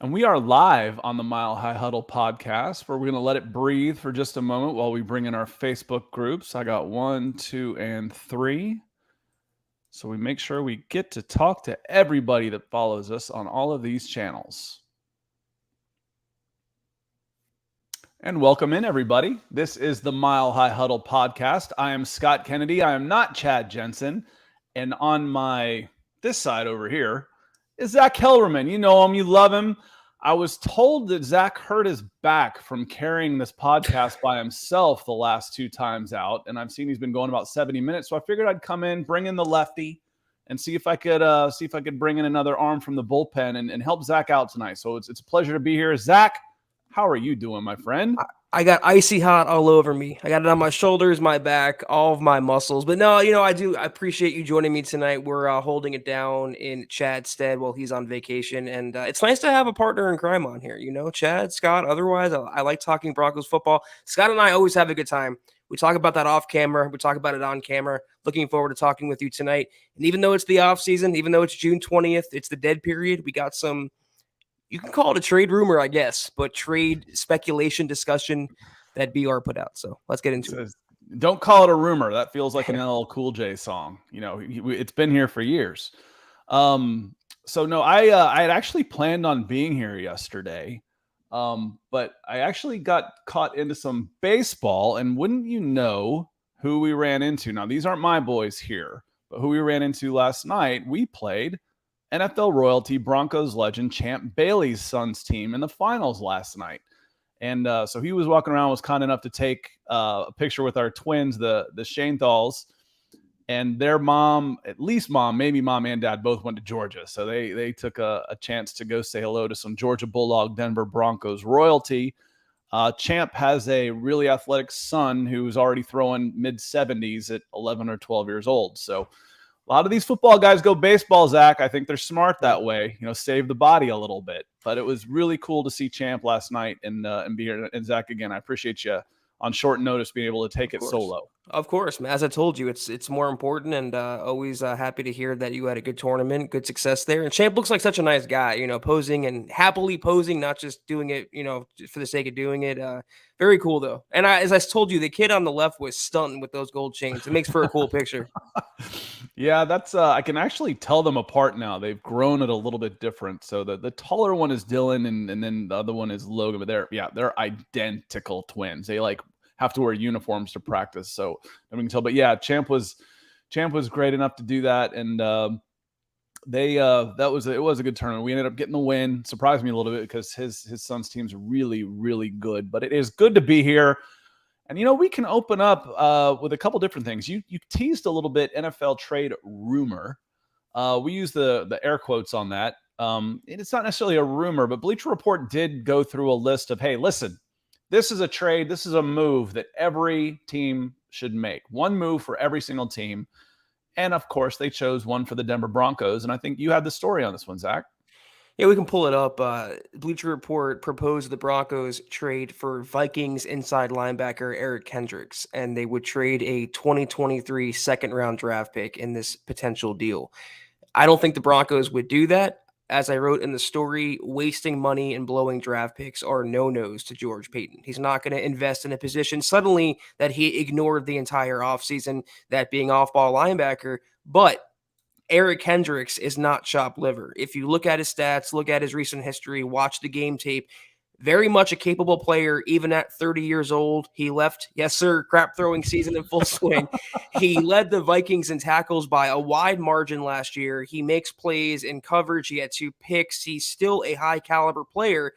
And we are live on the Mile High Huddle podcast, where we're going to let it breathe for just a moment while we bring in our Facebook groups. I got 1, 2, and 3. So we make sure we get to talk to everybody that follows us on all of these channels. And welcome in, everybody. This is the Mile High Huddle podcast. I am Scott Kennedy. I am not Chad Jensen. And on this side over here is Zack Kellerman. You know him. You love him. I was told that Zack hurt his back from carrying this podcast by himself the last 2 times out. And I've seen he's been going about 70 minutes. So I figured I'd come in, bring in the lefty, and see if I could bring in another arm from the bullpen and help Zack out tonight. So it's a pleasure to be here. Zack, how are you doing, my friend? I got icy hot all over me. I got it on my shoulders, my back, all of my muscles. But no, I appreciate you joining me tonight. We're holding it down in Chad's stead while he's on vacation. And it's nice to have a partner in crime on here. Chad, Scott, otherwise, I like talking Broncos football. Scott and I always have a good time. We talk about that off camera. We talk about it on camera. Looking forward to talking with you tonight. And even though it's the off season, even though it's June 20th, it's the dead period. We got some... You can call it a trade rumor, I guess, but trade speculation discussion that BR put out. So let's get into it. Don't call it a rumor. That feels like an LL Cool J song. It's been here for years. So no, I had actually planned on being here yesterday, but I actually got caught into some baseball. And wouldn't you know who we ran into? Now, these aren't my boys here, but who we ran into last night, we played NFL royalty, Broncos legend, Champ Bailey's son's team in the finals last night. And so he was walking around, was kind enough to take a picture with our twins, the Shainthals, and their mom, at least mom, maybe mom and dad, both went to Georgia. So they took a chance to go say hello to some Georgia Bulldog, Denver Broncos royalty. Champ has a really athletic son who's already throwing mid-70s at 11 or 12 years old. So a lot of these football guys go baseball, Zack. I think they're smart that way, save the body a little bit. But it was really cool to see Champ last night and be here. And Zack, again, I appreciate you on short notice being able to take it solo. Of course, as I told you, it's more important, and always happy to hear that you had a good tournament, good success there. And Champ looks like such a nice guy, posing and happily posing, not just doing it, for the sake of doing it. Very cool though. And as I told you, the kid on the left was stunting with those gold chains. It makes for a cool picture. Yeah, that's I can actually tell them apart now. They've grown it a little bit different. So the taller one is Dylan, and then the other one is Logan. But they're identical twins. They have to wear uniforms to practice, so we can tell. But yeah, Champ was great enough to do that, and it was a good tournament. We ended up getting the win. Surprised me a little bit because his son's team's really, really good. But it is good to be here. And, we can open up with a couple different things. You teased a little bit NFL trade rumor. We use the air quotes on that. It's not necessarily a rumor, but Bleacher Report did go through a list of, hey, listen, this is a trade. This is a move that every team should make. One move for every single team. And, of course, they chose one for the Denver Broncos. And I think you had the story on this one, Zack. Yeah, we can pull it up. Bleacher Report proposed the Broncos trade for Vikings inside linebacker Eric Kendricks, and they would trade a 2023 second-round draft pick in this potential deal. I don't think the Broncos would do that. As I wrote in the story, wasting money and blowing draft picks are no-nos to George Paton. He's not going to invest in a position suddenly that he ignored the entire offseason, that being off-ball linebacker, but Eric Kendricks is not chopped liver. If you look at his stats, look at his recent history, watch the game tape, very much a capable player, even at 30 years old. He left, yes, sir, crap throwing season in full swing. He led the Vikings in tackles by a wide margin last year. He makes plays in coverage. He had 2 picks. He's still a high caliber player,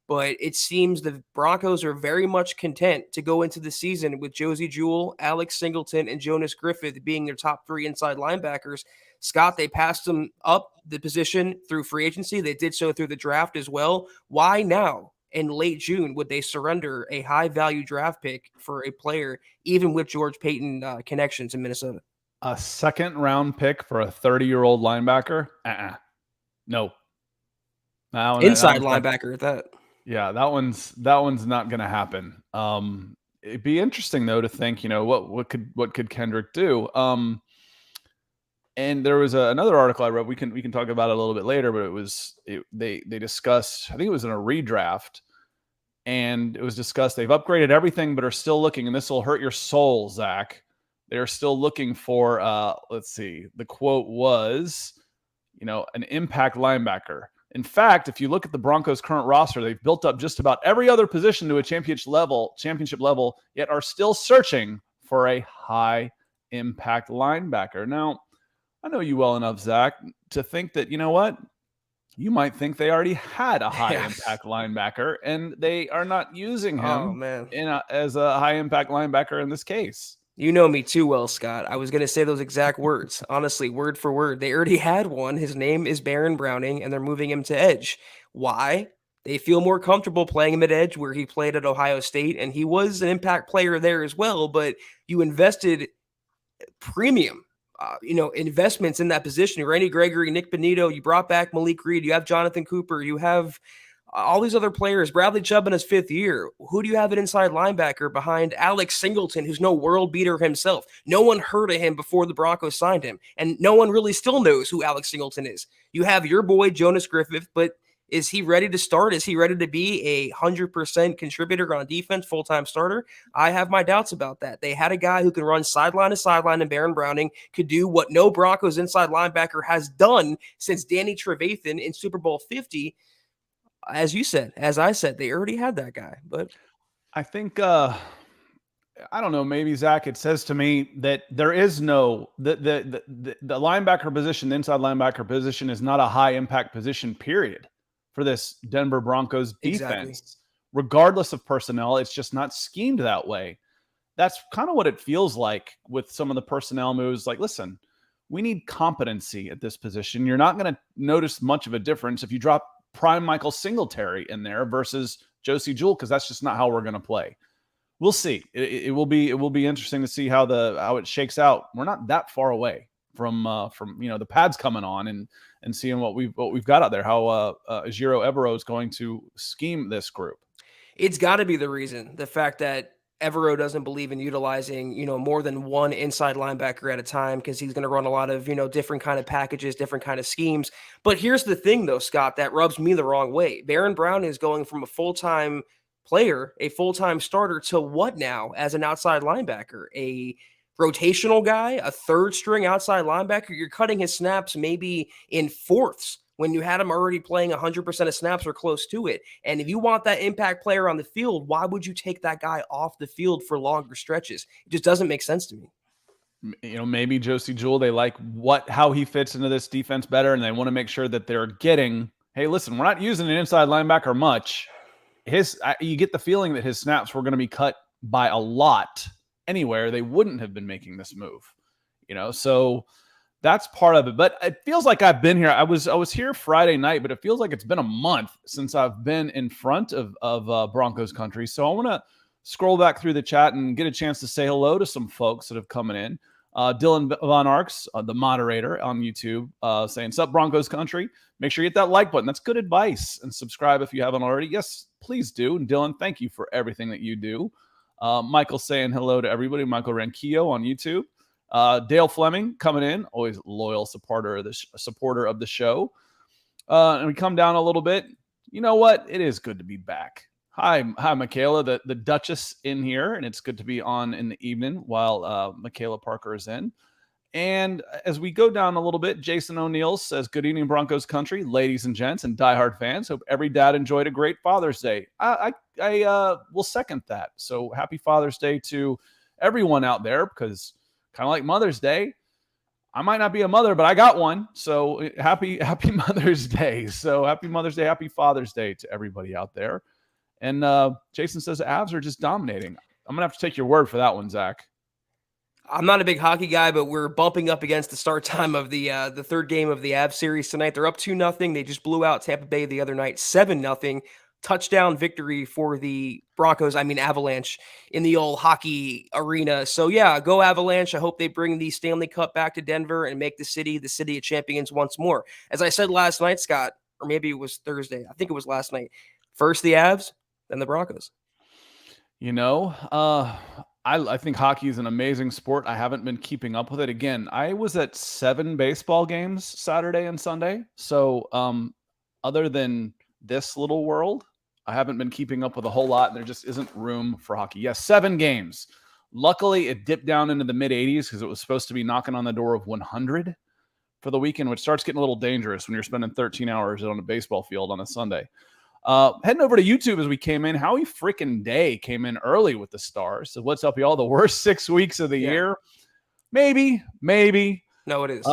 but it seems the Broncos are very much content to go into the season with Josie Jewell, Alex Singleton, and Jonas Griffith being their top 3 inside linebackers. Scott, they passed him up the position through free agency. They did so through the draft as well. Why now, in late June, would they surrender a high-value draft pick for a player, even with George Paton connections in Minnesota? A second-round pick for a 30-year-old linebacker? No. Inside linebacker at that. Yeah, that one's not going to happen. It'd be interesting though to think, what could Kendrick do? And there was another article I read. We can talk about it a little bit later, but they discussed, I think it was in a redraft, and it was discussed they've upgraded everything, but are still looking, and this will hurt your soul, Zach. They are still looking for, let's see, the quote was, an impact linebacker. In fact, if you look at the Broncos' current roster, they've built up just about every other position to a championship level, yet are still searching for a high impact linebacker. Now, I know you well enough, Zach, to think that, you know what? You might think they already had a high impact linebacker, and they are not using him as a high impact linebacker in this case. You know me too well, Scott. I was going to say those exact words, honestly, word for word. They already had one. His name is Baron Browning, and they're moving him to edge. Why? They feel more comfortable playing him at edge, where he played at Ohio State, and he was an impact player there as well, but you invested premium investments in that position. Randy Gregory, Nick Benito, you brought back Malik Reed, you have Jonathan Cooper, you have all these other players. Bradley Chubb in his 5th year. Who do you have an inside linebacker behind Alex Singleton, who's no world beater himself? No one heard of him before the Broncos signed him, and no one really still knows who Alex Singleton is. You have your boy Jonas Griffith, but is he ready to start? Is he ready to be 100% contributor on defense, full-time starter? I have my doubts about that. They had a guy who can run sideline to sideline, and Baron Browning could do what no Broncos inside linebacker has done since Danny Trevathan in Super Bowl 50. As I said, they already had that guy. But I think, I don't know, maybe, Zach, it says to me that there is no, the linebacker position, the inside linebacker position is not a high-impact position, period, for this Denver Broncos defense. Exactly. Regardless of personnel, it's just not schemed that way. That's kind of what it feels like with some of the personnel moves. Like, listen, we need competency at this position. You're not going to notice much of a difference if you drop prime Michael Singletary in there versus Josie Jewell, because that's just not how we're going to play. We'll see. It will be interesting to see how it shakes out. We're not that far away from the pads coming on and seeing what we've got out there. How Ejiro Evero is going to scheme this group. It's got to be the reason, the fact that Evero doesn't believe in utilizing, more than one inside linebacker at a time, because he's going to run a lot of, different kind of packages, different kind of schemes. But here's the thing, though, Scott, that rubs me the wrong way. Baron Brown is going from a full-time player, a full-time starter, to what now as an outside linebacker? A rotational guy, a third-string outside linebacker? You're cutting his snaps maybe in fourths when you had him already playing 100% of snaps or close to it. And if you want that impact player on the field, why would you take that guy off the field for longer stretches? It just doesn't make sense to me. Maybe Josie Jewell, they like how he fits into this defense better, and they want to make sure that they're getting, hey, listen, we're not using an inside linebacker much. You get the feeling that his snaps were going to be cut by a lot anywhere. They wouldn't have been making this move, so that's part of it. But it feels like I've been here. I was here Friday night, but it feels like it's been a month since I've been in front of Broncos country. So I want to scroll back through the chat and get a chance to say hello to some folks that have come in. Dylan Von Arks, the moderator on YouTube, saying, "Sup, Broncos country. Make sure you hit that like button. That's good advice. And subscribe if you haven't already." Yes, please do. And Dylan, thank you for everything that you do. Michael saying hello to everybody. Michael Ranquillo on YouTube. Dale Fleming coming in, always loyal supporter of the show. And we come down a little bit. You know what? It is good to be back. Hi, Michaela, the Duchess in here, and it's good to be on in the evening while Michaela Parker is in. And as we go down a little bit, Jason O'Neill says, "Good evening, Broncos country, ladies and gents, and diehard fans. Hope every dad enjoyed a great Father's Day." I will second that. So happy Father's Day to everyone out there, because kind of like Mother's Day, I might not be a mother, but I got one. So happy Mother's Day. So happy Mother's Day, happy Father's Day to everybody out there. And Jason says the Avs are just dominating. I'm going to have to take your word for that one, Zach. I'm not a big hockey guy, but we're bumping up against the start time of the third game of the Avs series tonight. They're up 2-0. They just blew out Tampa Bay the other night, 7-0. Touchdown victory for the Broncos, Avalanche, in the old hockey arena. So, yeah, go Avalanche. I hope they bring the Stanley Cup back to Denver and make the city of champions once more. As I said last night, Scott, or maybe it was Thursday. I think it was last night. First the Avs, then the Broncos. I think hockey is an amazing sport. I haven't been keeping up with it. Again, I was at 7 baseball games Saturday and Sunday. So other than this little world, I haven't been keeping up with a whole lot. And there just isn't room for hockey. Yes, 7 games. Luckily, it dipped down into the mid-80s because it was supposed to be knocking on the door of 100 for the weekend, which starts getting a little dangerous when you're spending 13 hours on a baseball field on a Sunday. Heading over to YouTube as we came in, Howie freaking Day came in early with the stars. So what's up, y'all? The worst 6 weeks of the year? Maybe. No, it is.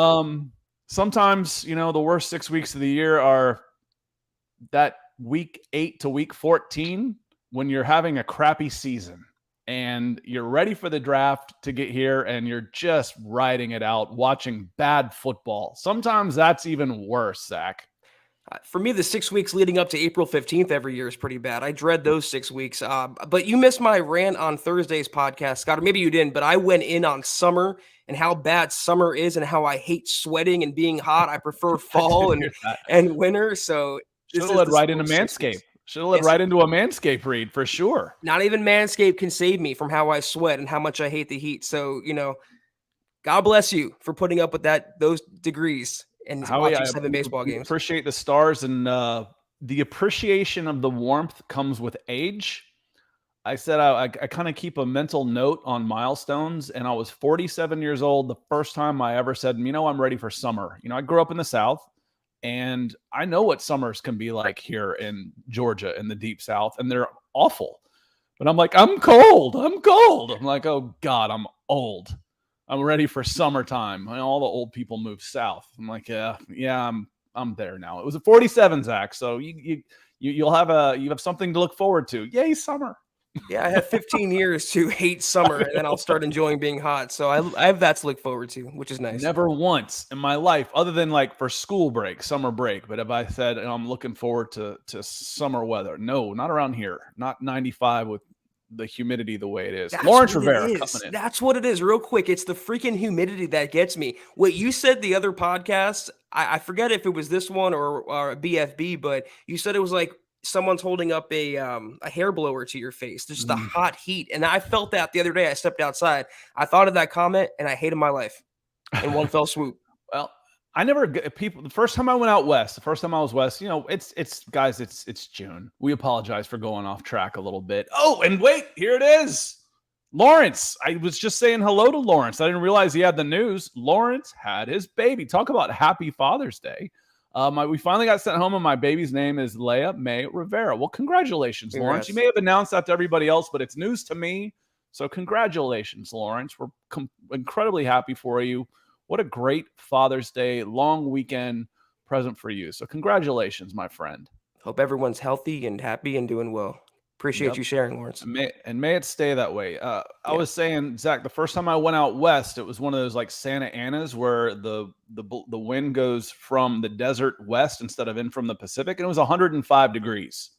Sometimes, the worst 6 weeks of the year are that week 8 to week 14 when you're having a crappy season and you're ready for the draft to get here and you're just riding it out, watching bad football. Sometimes that's even worse, Zach. For me, the 6 weeks leading up to April 15th every year is pretty bad. I dread those 6 weeks. But you missed my rant on Thursday's podcast, Scott, or maybe you didn't, but I went in on summer and how bad summer is and how I hate sweating and being hot. I prefer fall and winter. So should have led right into Manscaped. Should have led right into a Manscaped read for sure. Not even Manscaped can save me from how I sweat and how much I hate the heat. So, God bless you for putting up with those degrees. And watching 7 baseball games. Appreciate the stars, and the appreciation of the warmth comes with age. I said I kind of keep a mental note on milestones, and I was 47 years old the first time I ever said, I'm ready for summer. I grew up in the South, and I know what summers can be like here in Georgia in the deep South, and they're awful. But I'm like, I'm cold. I'm like, oh God, I'm old. I'm ready for summertime. All the old people move south. I'm like, yeah, I'm there now. It was a 47, Zach. So you have something to look forward to. Yay, summer. Yeah, I have 15 years to hate summer, and then I'll start enjoying being hot. So I have that to look forward to, which is nice. Never once in my life, other than like for school break, summer break. But if I said I'm looking forward to summer weather, no, not around here. Not 95 with the humidity the way it is. Lawrence Rivera coming in. That's what it is. Real quick, it's the freaking humidity that gets me. What you said the other podcast, I forget if it was this one or BFB, but you said it was like someone's holding up a hair blower to your face. There's just the hot heat, and I felt that the other day. I stepped outside. I thought of that comment, and I hated my life in one fell swoop. Well, the first time I went out west, it's June. We apologize for going off track a little bit. Oh, and wait, here it is. Lawrence. I was just saying hello to Lawrence. I didn't realize he had the news. Lawrence had his baby. Talk about happy Father's Day. We finally got sent home, and my baby's name is Leia May Rivera. Well, congratulations, Lawrence. You may have announced that to everybody else, but it's news to me. So congratulations, Lawrence. We're incredibly happy for you. What a great Father's Day, long weekend present for you. So congratulations, my friend. Hope everyone's healthy and happy and doing well. Appreciate you sharing, Lawrence. And may it stay that way. I was saying, Zach, the first time I went out west, it was one of those like Santa Anas where the wind goes from the desert west instead of in from the Pacific. And it was 105 degrees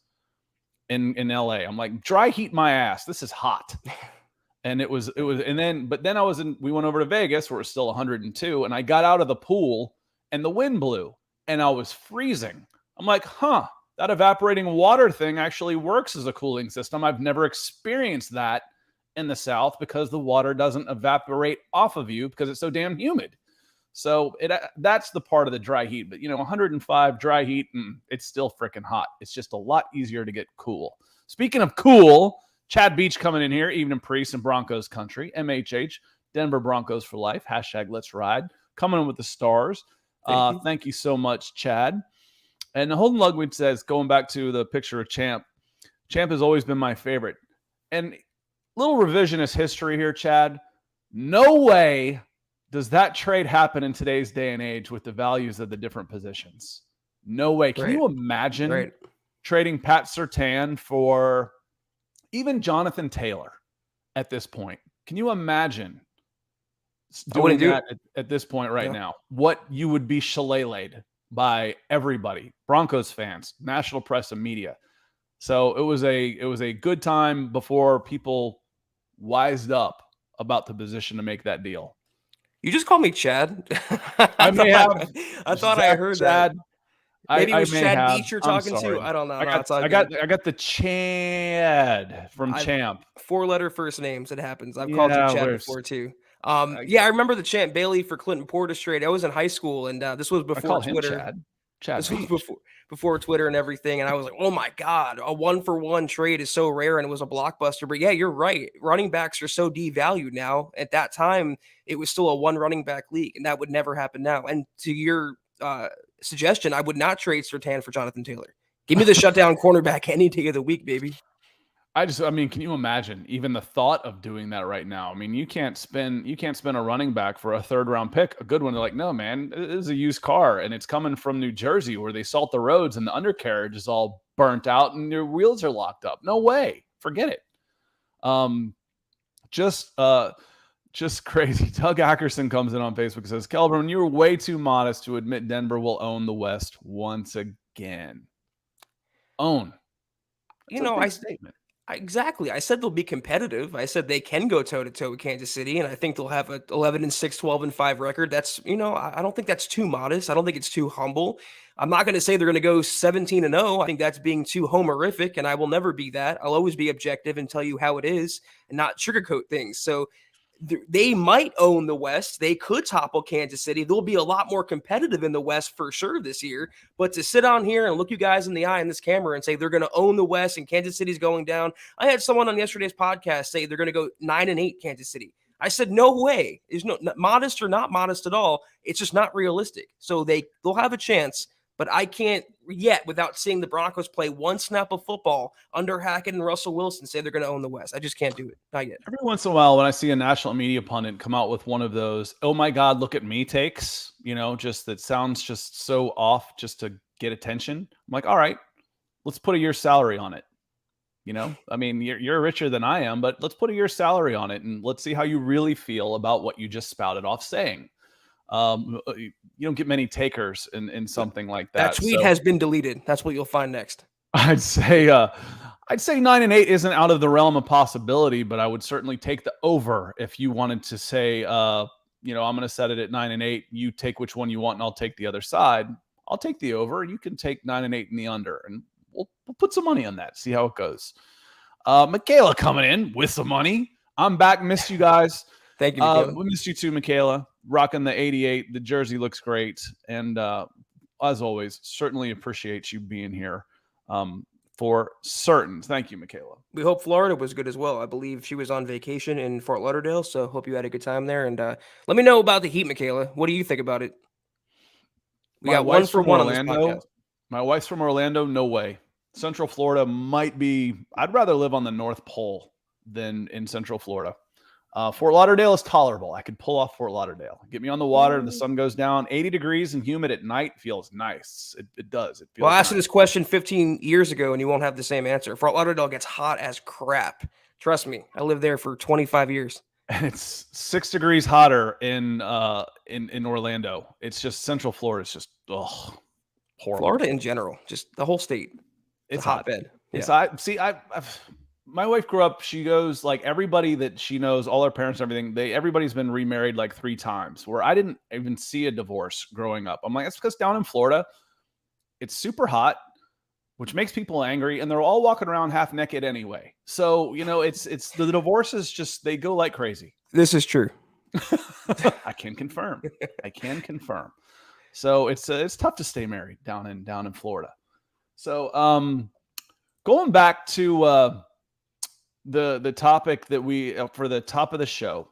in LA. I'm like, dry heat my ass. This is hot. And we went over to Vegas where it was still 102, and I got out of the pool and the wind blew and I was freezing. I'm like, that evaporating water thing actually works as a cooling system. I've never experienced that in the South because the water doesn't evaporate off of you because it's so damn humid. So that's the part of the dry heat. But 105 dry heat, it's still freaking hot. It's just a lot easier to get cool. Speaking of cool, Chad Beach coming in here, Evening Priest in Broncos country, MHH, Denver Broncos for life, #Let's Ride, coming in with the stars. Thank you so much, Chad. And Holden Lugwood says, going back to the picture of Champ has always been my favorite. And little revisionist history here, Chad. No way does that trade happen in today's day and age with the values of the different positions. No way. Can you imagine trading Pat Surtain for even Jonathan Taylor at this point? Can you imagine doing that at this point now? What you would be shillelagh'd by everybody, Broncos fans, national press, and media. So it was a good time before people wised up about the position to make that deal. You just call me Chad. I may have. I thought I heard Chad. that. Maybe it was may Chad have. Beach you're I'm talking sorry. to. I don't know. I No, got it's all I good. got I got the Chad from Champ. 4-letter first names. It happens. I've called you Yeah, Chad where's before too. Yeah, I remember the chant Bailey for Clinton Portis trade. I was in high school, and this was I before called him Twitter. Chad. Chad This was Beach. before Twitter and everything, and I was like, "Oh my god, a 1-for-1 trade is so rare," and it was a blockbuster. But yeah, you're right. Running backs are so devalued now. At that time, it was still a one running back league, and that would never happen now. And to your suggestion, I would not trade Surtain for Jonathan Taylor. Give me the shutdown cornerback any day of the week, baby. I mean, can you imagine even the thought of doing that right now? I mean, you can't spend a running back for a 3rd round pick, a good one. They're like, no, man, this is a used car, and it's coming from New Jersey where they salt the roads and the undercarriage is all burnt out and your wheels are locked up. No way, forget it. Just crazy. Doug Ackerson comes in on Facebook and says, Kelberman, you were way too modest to admit Denver will own the West once again. Own. That's a big statement. Exactly. I said they'll be competitive. I said they can go toe-to-toe with Kansas City, and I think they'll have a 11-6, 12-5 record. That's, I don't think that's too modest. I don't think it's too humble. I'm not going to say they're going to go 17-0. I think that's being too homerific, and I will never be that. I'll always be objective and tell you how it is and not sugarcoat things. So they might own the West. They could topple Kansas City. They'll be a lot more competitive in the West for sure this year. But to sit on here and look you guys in the eye in this camera and say they're going to own the West and Kansas City's going down. I had someone on yesterday's podcast say they're going to go 9-8 Kansas City. I said, no way. There's no modest or not modest at all. It's just not realistic. So they'll have a chance. But I can't yet, without seeing the Broncos play one snap of football under Hackett and Russell Wilson, say they're going to own the West. I just can't do it. Not yet. Every once in a while, when I see a national media pundit come out with one of those, oh my God, look at me takes, just that sounds just so off just to get attention. I'm like, all right, let's put a year's salary on it. I mean, you're richer than I am, but let's put a year's salary on it and let's see how you really feel about what you just spouted off saying. You don't get many takers in something like that. That tweet has been deleted. That's what you'll find next. I'd say 9-8 isn't out of the realm of possibility, but I would certainly take the over if you wanted to say, I'm going to set it at 9-8. You take which one you want, and I'll take the other side. I'll take the over. You can take 9-8 in the under, and we'll put some money on that. See how it goes. Michaela coming in with some money. I'm back. Missed you guys. Thank you, Michaela. We missed you too, Michaela. Rocking the 88. The jersey looks great. And as always, certainly appreciate you being here for certain. Thank you, Michaela. We hope Florida was good as well. I believe she was on vacation in Fort Lauderdale, so hope you had a good time there. And let me know about the Heat, Michaela. What do you think about it? We got 1 for 1 on this podcast. My wife's from Orlando. No way. Central Florida might be – I'd rather live on the North Pole than in Central Florida. Fort Lauderdale is tolerable. I could pull off Fort Lauderdale. Get me on the water. The sun goes down. 80 degrees and humid at night feels nice. It does. It feels Well, I asked nice. you this question 15 years ago, and you won't have the same answer. Fort Lauderdale gets hot as crap. Trust me. I lived there for 25 years. And it's 6 degrees hotter in Orlando. It's just Central Florida. It's just horrible. Florida in general, just the whole state. It's a hotbed. Yeah. My wife grew up, she goes, like, everybody that she knows, all her parents and everything, everybody's been remarried like 3 times, where I didn't even see a divorce growing up. I'm like, that's because down in Florida, it's super hot, which makes people angry, and they're all walking around half naked anyway. So, it's the divorces just, they go like crazy. This is true. I can confirm. So it's tough to stay married down in Florida. So going back to the topic that we for the top of the show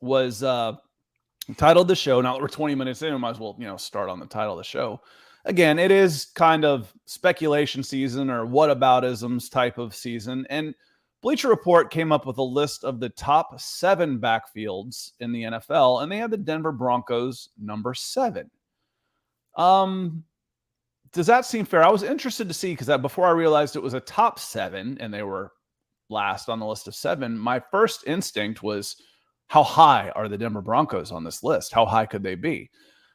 was titled the show. Now that we're 20 minutes in, we might as well start on the title of the show. Again, it is kind of speculation season or whataboutisms type of season, and Bleacher Report came up with a list of the top 7 backfields in the NFL, and they had the Denver Broncos number 7. Does that seem fair? I was interested to see, because before I realized it was a top 7 and they were last on the list of 7, my first instinct was, how high are the Denver Broncos on this list? How high could they be?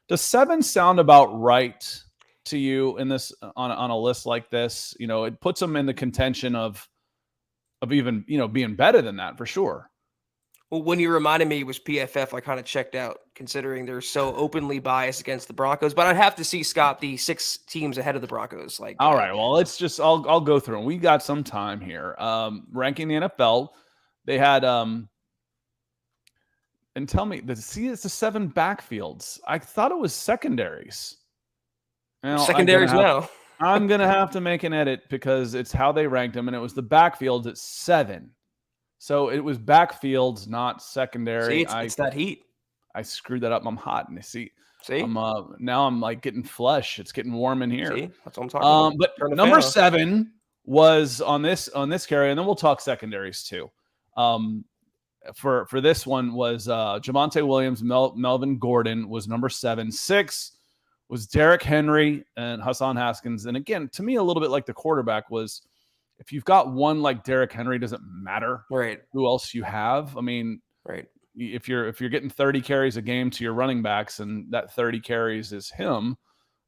Does 7 sound about right to you in this on a list like this? It puts them in the contention of even being better than that for sure. Well, when you reminded me it was PFF, I kind of checked out, considering they're so openly biased against the Broncos. But I'd have to see, Scott, the 6 teams ahead of the Broncos. All right, well, I'll go through them. We got some time here. Ranking the NFL, they had and tell me, it's the 7 backfields. I thought it was secondaries. Secondaries now. I'm gonna have to make an edit because it's how they ranked them, and it was the backfields at 7. So it was backfields, not secondary. See, it's that heat. I screwed that up. I'm hot, and see. I'm now I'm like getting flush. It's getting warm in here. See, that's what I'm talking about. But number 7 was on this carry, and then we'll talk secondaries too. For this one was Javonte Williams, Melvin Gordon was number 7. 6 was Derrick Henry and Hassan Haskins. And again, to me, a little bit like the quarterback was, if you've got one like Derrick Henry, doesn't matter who else you have. I mean, if you're getting 30 carries a game to your running backs, and that 30 carries is him,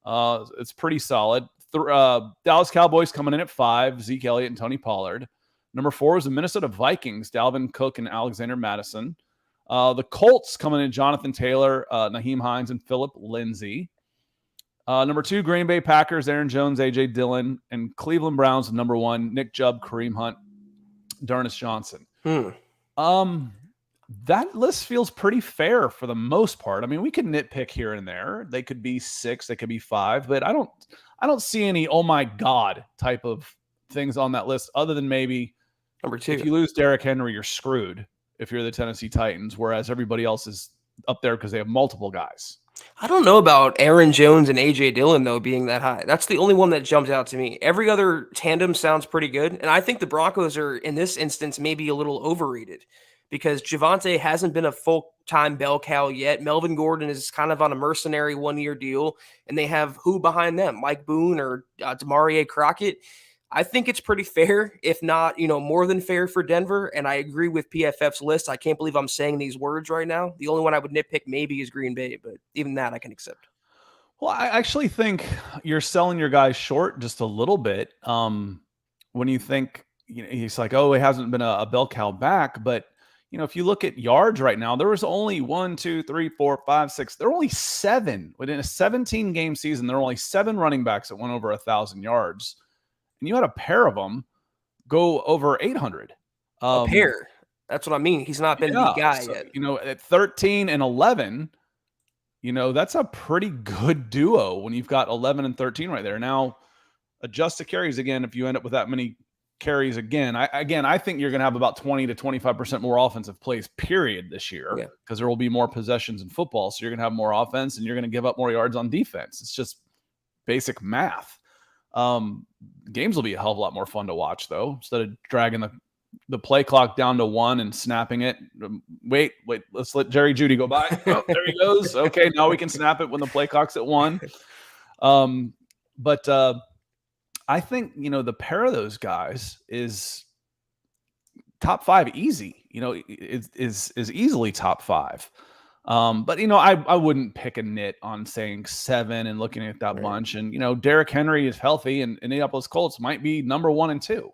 it's pretty solid. Dallas Cowboys coming in at 5, Zeke Elliott and Tony Pollard. Number 4 is the Minnesota Vikings, Dalvin Cook and Alexander Madison. The Colts coming in, Jonathan Taylor, Naheem Hines, and Phillip Lindsay. Number 2, Green Bay Packers, Aaron Jones, A.J. Dillon, and Cleveland Browns, number 1, Nick Chubb, Kareem Hunt, Darnus Johnson. That list feels pretty fair for the most part. I mean, we could nitpick here and there. They could be 6, they could be 5, but I don't see any oh my god type of things on that list, other than maybe number 2. If you lose Derrick Henry, you're screwed if you're the Tennessee Titans, whereas everybody else is up there because they have multiple guys. I don't know about Aaron Jones and A.J. Dillon, though, being that high. That's the only one that jumps out to me. Every other tandem sounds pretty good. And I think the Broncos are, in this instance, maybe a little overrated because Javonte hasn't been a full-time bell cow yet. Melvin Gordon is kind of on a mercenary one-year deal. And they have who behind them? Mike Boone or Demarie Crockett? I think it's pretty fair, if not, more than fair for Denver. And I agree with PFF's list. I can't believe I'm saying these words right now. The only one I would nitpick maybe is Green Bay, but even that I can accept. Well, I actually think you're selling your guys short just a little bit. When you think, he's like, oh, it hasn't been a bell cow back. But, if you look at yards right now, there was only 1, 2, 3, 4, 5, 6. There are only 7. Within a 17-game season, there are only 7 running backs that went over 1,000 yards. And you had a pair of them go over 800. A pair. That's what I mean. He's not been the guy yet. At 13 and 11, that's a pretty good duo when you've got 11 and 13 right there. Now, adjust the carries again if you end up with that many carries again. I think you're going to have about 20 to 25% more offensive plays, period, this year, because there will be more possessions in football. So you're going to have more offense and you're going to give up more yards on defense. It's just basic math. Games will be a hell of a lot more fun to watch, though, instead of dragging the play clock down to 1 and snapping it. Wait, let's let Jerry Judy go by. Oh, there he goes. Okay, now we can snap it when the play clock's at 1. But I think, the pair of those guys is top 5 easy, is easily top 5. But, I wouldn't pick a nit on saying 7 and looking at that bunch. And, Derrick Henry is healthy, and Indianapolis Colts might be number 1 and 2.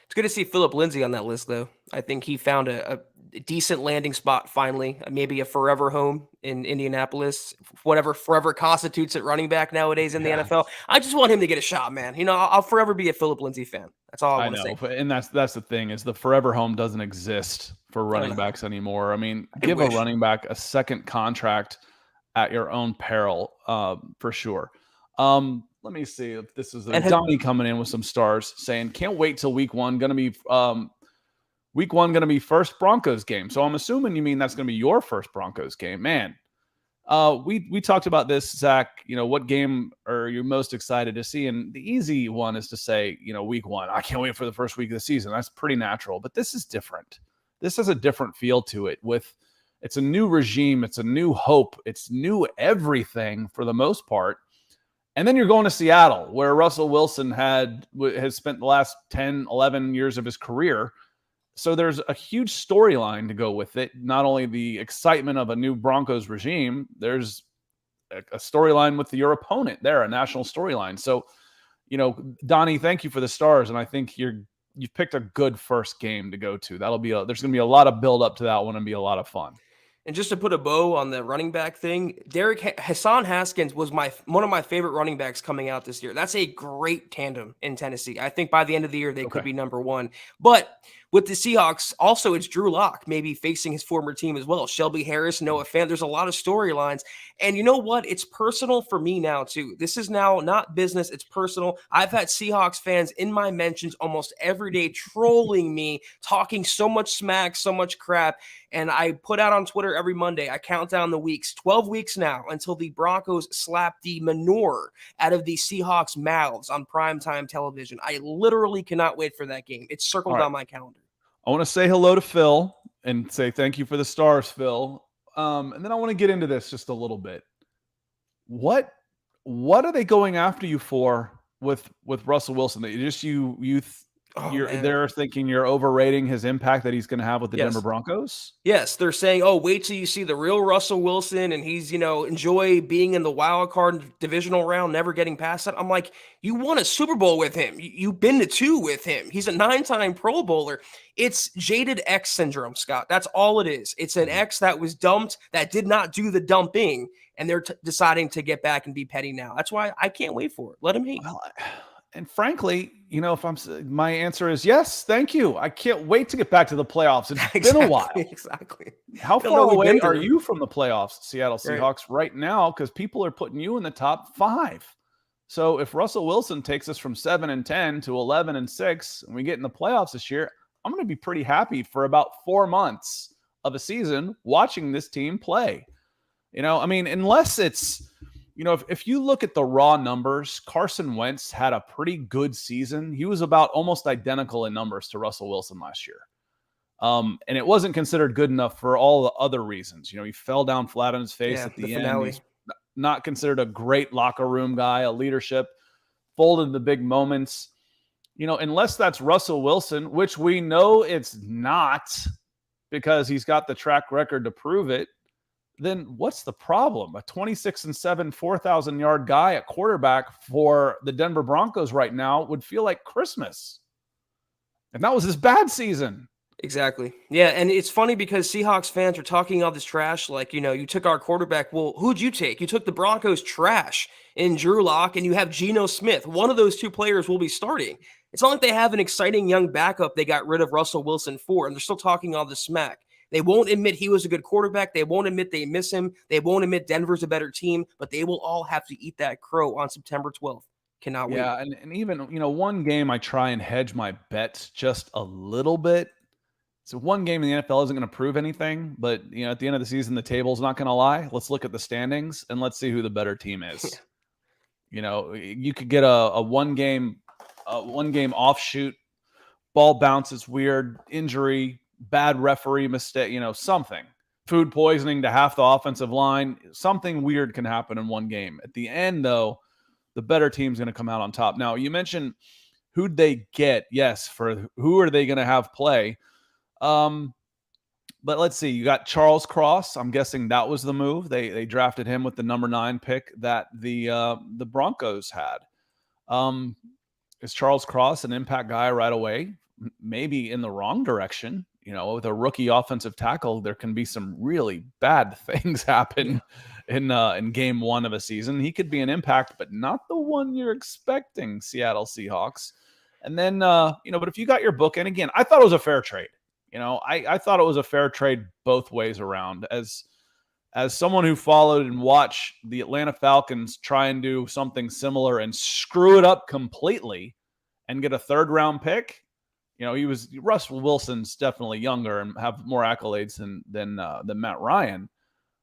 It's good to see Phillip Lindsay on that list, though. I think he found a decent landing spot finally, maybe a forever home in Indianapolis, whatever forever constitutes at running back nowadays in the NFL. I just want him to get a shot, man. I'll forever be a Phillip Lindsay fan. That's all I want to say. And that's the thing, is the forever home doesn't exist for running backs anymore. I mean, give a running back a second contract at your own peril, for sure. Let me see if this is Donnie coming in with some stars saying, can't wait till week 1. Week 1 going to be first Broncos game. So I'm assuming you mean that's going to be your first Broncos game, man. We talked about this, Zach. What game are you most excited to see? And the easy one is to say, week 1. I can't wait for the first week of the season. That's pretty natural. But this is different. This has a different feel to it. It's a new regime. It's a new hope. It's new everything for the most part. And then you're going to Seattle, where Russell Wilson has spent the last 10, 11 years of his career. So there's a huge storyline to go with it. Not only the excitement of a new Broncos regime, there's a storyline with your opponent there, a national storyline. So, Donnie, thank you for the stars. And I think you're you've picked a good first game to go to. There's going to be a lot of build up to that one and be a lot of fun. And just to put a bow on the running back thing, Hassan Haskins was one of my favorite running backs coming out this year. That's a great tandem in Tennessee. I think by the end of the year, they could be number one. But with the Seahawks, also it's Drew Lock maybe facing his former team as well. Shelby Harris, Noah Fant. There's a lot of storylines. And you know what? It's personal for me now, too. This is now not business. It's personal. I've had Seahawks fans in my mentions almost every day trolling me, talking so much smack, so much crap. And I put out on Twitter every Monday, I count down the weeks, 12 weeks now until the Broncos slap the manure out of the Seahawks' mouths on primetime television. I literally cannot wait for that game. It's circled on my calendar. I want to say hello to Phil and say thank you for the stars, Phil. And then I want to get into this just a little bit. What are they going after you for with Russell Wilson? They're thinking you're overrating his impact that he's going to have with the Denver Broncos? Yes, they're saying, oh, wait till you see the real Russell Wilson, and he's, enjoy being in the wild card divisional round, never getting past that. I'm like, you won a Super Bowl with him. You've been to 2 with him. He's a 9-time Pro Bowler. It's jaded X syndrome, Scott. That's all it is. It's an X that was dumped, that did not do the dumping, and they're deciding to get back and be petty now. That's why I can't wait for it. Let him hate. Well, and frankly, my answer is yes, thank you. I can't wait to get back to the playoffs. It's been a while. Exactly. How far away are you from the playoffs, Seattle Seahawks, right now? Because people are putting you in the top 5. So if Russell Wilson takes us from 7-10 to 11-6, and we get in the playoffs this year, I'm going to be pretty happy for about 4 months of a season watching this team play. Unless it's, if you look at the raw numbers, Carson Wentz had a pretty good season. He was about almost identical in numbers to Russell Wilson last year. And it wasn't considered good enough for all the other reasons. He fell down flat on his face at the end. Finale. He's not considered a great locker room guy, a leadership, folded the big moments. Unless that's Russell Wilson, which we know it's not because he's got the track record to prove it, then what's the problem? A 26-7, 4,000-yard guy at quarterback for the Denver Broncos right now would feel like Christmas. And that was his bad season. Exactly. Yeah, and it's funny because Seahawks fans are talking all this trash like, you took our quarterback. Well, who'd you take? You took the Broncos trash in Drew Lock, and you have Geno Smith. One of those 2 players will be starting. It's not like they have an exciting young backup they got rid of Russell Wilson for, and they're still talking all this smack. They won't admit he was a good quarterback. They won't admit they miss him. They won't admit Denver's a better team, but they will all have to eat that crow on September 12th. Cannot wait. Yeah, and even, one game I try and hedge my bets just a little bit. So one game in the NFL isn't going to prove anything, but, at the end of the season, the table's not going to lie. Let's look at the standings and let's see who the better team is. You could get a one-game offshoot, ball bounces weird, injury, bad referee mistake, something. Food poisoning to half the offensive line. Something weird can happen in one game. At the end, though, the better team's going to come out on top. Now, you mentioned who'd they get? Yes, for who are they going to have play? But let's see. You got Charles Cross. I'm guessing that was the move. They drafted him with the number 9 pick that the Broncos had. Is Charles Cross an impact guy right away? Maybe in the wrong direction. With a rookie offensive tackle, there can be some really bad things happen in game 1 of a season. He could be an impact, but not the one you're expecting, Seattle Seahawks. And then, but if you got your book, and again, I thought it was a fair trade. I thought it was a fair trade both ways around. As someone who followed and watched the Atlanta Falcons try and do something similar and screw it up completely and get a 3rd-round pick, Russell Wilson's definitely younger and have more accolades than Matt Ryan.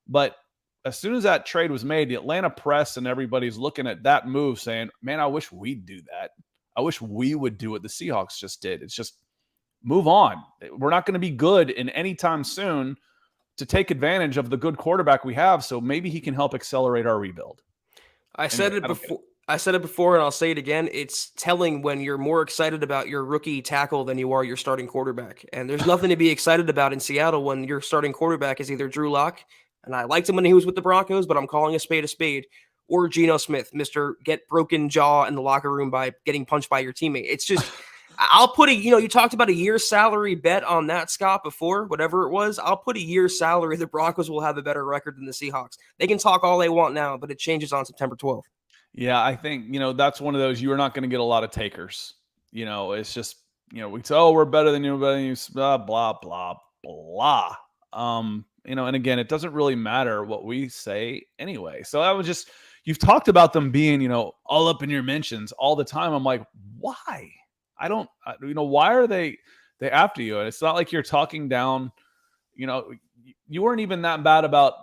But as soon as that trade was made, the Atlanta press and everybody's looking at that move saying, man, I wish we'd do that. I wish we would do what the Seahawks just did. It's just move on. We're not going to be good in any time soon to take advantage of the good quarterback we have. So maybe he can help accelerate our rebuild. I said it before, and I'll say it again. It's telling when you're more excited about your rookie tackle than you are your starting quarterback. And there's nothing to be excited about in Seattle when your starting quarterback is either Drew Lock, and I liked him when he was with the Broncos, but I'm calling a spade, or Geno Smith, Mr. Get broken jaw in the locker room by getting punched by your teammate. It's just I'll put you talked about a year's salary bet on that, Scott, before, whatever it was. I'll put a year's salary. The Broncos will have a better record than the Seahawks. They can talk all they want now, but it changes on September 12th. Yeah, I think, that's one of those, you are not going to get a lot of takers. It's just, we say, oh, we're better than you, blah, blah, blah, blah. And again, it doesn't really matter what we say anyway. So I was just, you've talked about them being, all up in your mentions all the time. I'm like, why? Why are they after you? And it's not like you're talking down, you weren't even that bad about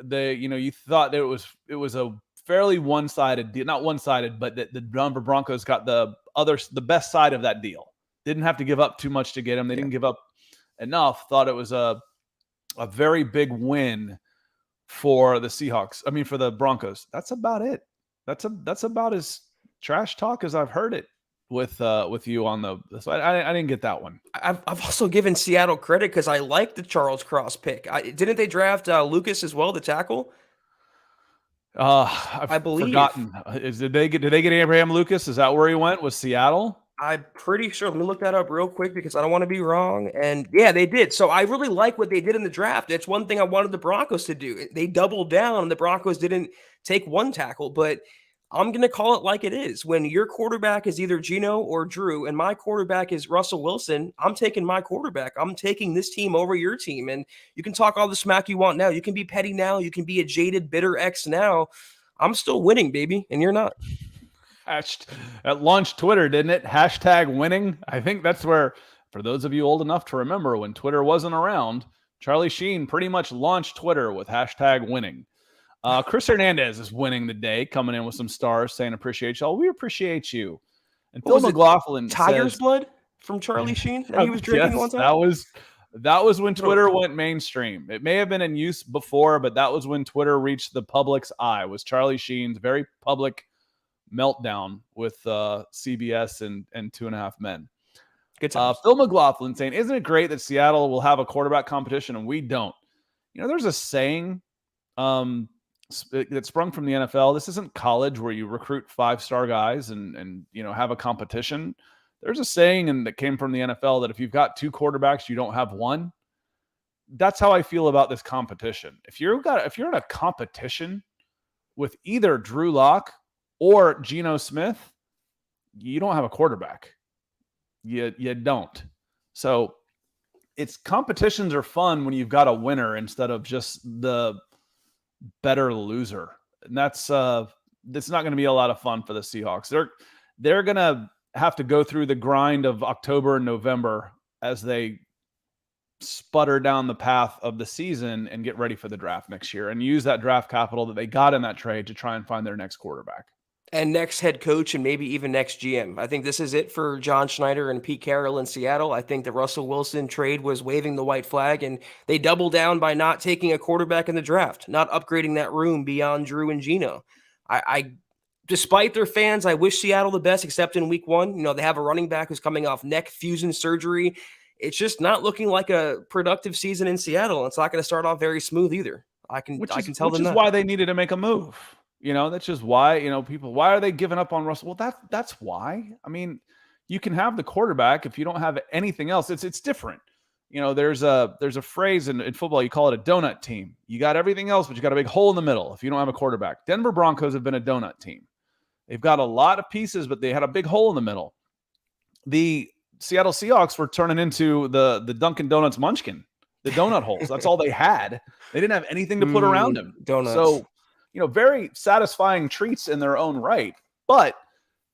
you thought that it was a fairly one-sided deal, not one-sided, but the Denver Broncos got the best side of that deal. Didn't have to give up too much to get him. They didn't give up enough. Thought it was a very big win for the Seahawks. I mean, for the Broncos. That's about it. That's about as trash talk as I've heard it with you on so I didn't get that one. I've also given Seattle credit because I like the Charles Cross pick. Didn't they draft Lucas as well, the tackle? I believe. Forgotten. Did they get Abraham Lucas? Is that where he went? Was Seattle? I'm pretty sure. Let me look that up real quick because I don't want to be wrong. And yeah, they did. So I really like what they did in the draft. It's one thing I wanted the Broncos to do. They doubled down, and the Broncos didn't take one tackle, but I'm going to call it like it is. When your quarterback is either Geno or Drew, and my quarterback is Russell Wilson, I'm taking my quarterback. I'm taking this team over your team. And you can talk all the smack you want now. You can be petty now. You can be a jaded, bitter ex now. I'm still winning, baby, and you're not. At launch Twitter, didn't it? #winning. I think that's where, for those of you old enough to remember when Twitter wasn't around, Charlie Sheen pretty much launched Twitter with #winning. Chris Hernandez is winning the day, coming in with some stars, saying, appreciate y'all. We appreciate you. And Phil McLaughlin Tiger's blood from Charlie Sheen that he was drinking one time? That was when Twitter went mainstream. It may have been in use before, but that was when Twitter reached the public's eye, was Charlie Sheen's very public meltdown with CBS and 2.5 Men. Good times. Phil McLaughlin saying, isn't it great that Seattle will have a quarterback competition and we don't? There's a saying that sprung from the NFL. This isn't college where you recruit 5-star guys and have a competition. There's a saying that came from the NFL that if you've got 2 quarterbacks, you don't have one. That's how I feel about this competition. If you're in a competition with either Drew Lock or Geno Smith, you don't have a quarterback. You don't. So competitions are fun when you've got a winner instead of just the better loser. And that's not going to be a lot of fun for the Seahawks. They're going to have to go through the grind of October and November as they sputter down the path of the season and get ready for the draft next year and use that draft capital that they got in that trade to try and find their next quarterback. And next head coach and maybe even next GM. I think this is it for John Schneider and Pete Carroll in Seattle. I think the Russell Wilson trade was waving the white flag, and they doubled down by not taking a quarterback in the draft, not upgrading that room beyond Drew and Geno. I despite their fans, I wish Seattle the best, except in week 1. They have a running back who's coming off neck fusion surgery. It's just not looking like a productive season in Seattle. It's not going to start off very smooth either. I can tell them that. Which is why they needed to make a move. That's just why, people, why are they giving up on Russell? Well, that's why. I mean, you can have the quarterback if you don't have anything else. It's different. There's a phrase in football, you call it a donut team. You got everything else, but you got a big hole in the middle if you don't have a quarterback. Denver Broncos have been a donut team. They've got a lot of pieces, but they had a big hole in the middle. The Seattle Seahawks were turning into the Dunkin' Donuts munchkin, the donut holes. That's all they had. They didn't have anything to put around them. Donuts. So, very satisfying treats in their own right, but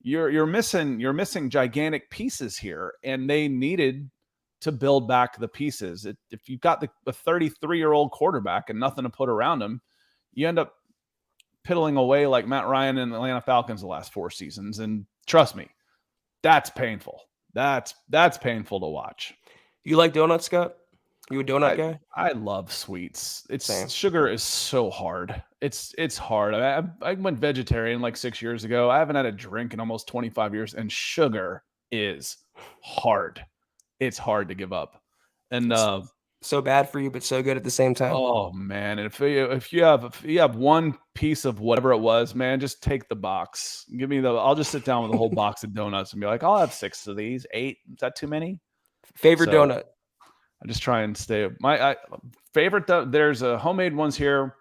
you're missing gigantic pieces here, and they needed to build back the pieces. If you've got a 33-year-old quarterback and nothing to put around him, you end up piddling away like Matt Ryan and the Atlanta Falcons the last 4 seasons. And trust me, that's painful. That's painful to watch. You like donuts, Scott? You a donut guy? I love sweets. Same. Sugar is so hard. It's hard. I went vegetarian like 6 years ago. I haven't had a drink in almost 25 years, and sugar is hard. It's hard to give up. And So bad for you, but so good at the same time. Oh man, and if you have one piece of whatever it was, man, just take the box. Give me I'll just sit down with a whole box of donuts and be like, I'll have 6 of these. 8, is that too many? Favorite donut? I just try and stay. My favorite. There's homemade ones here.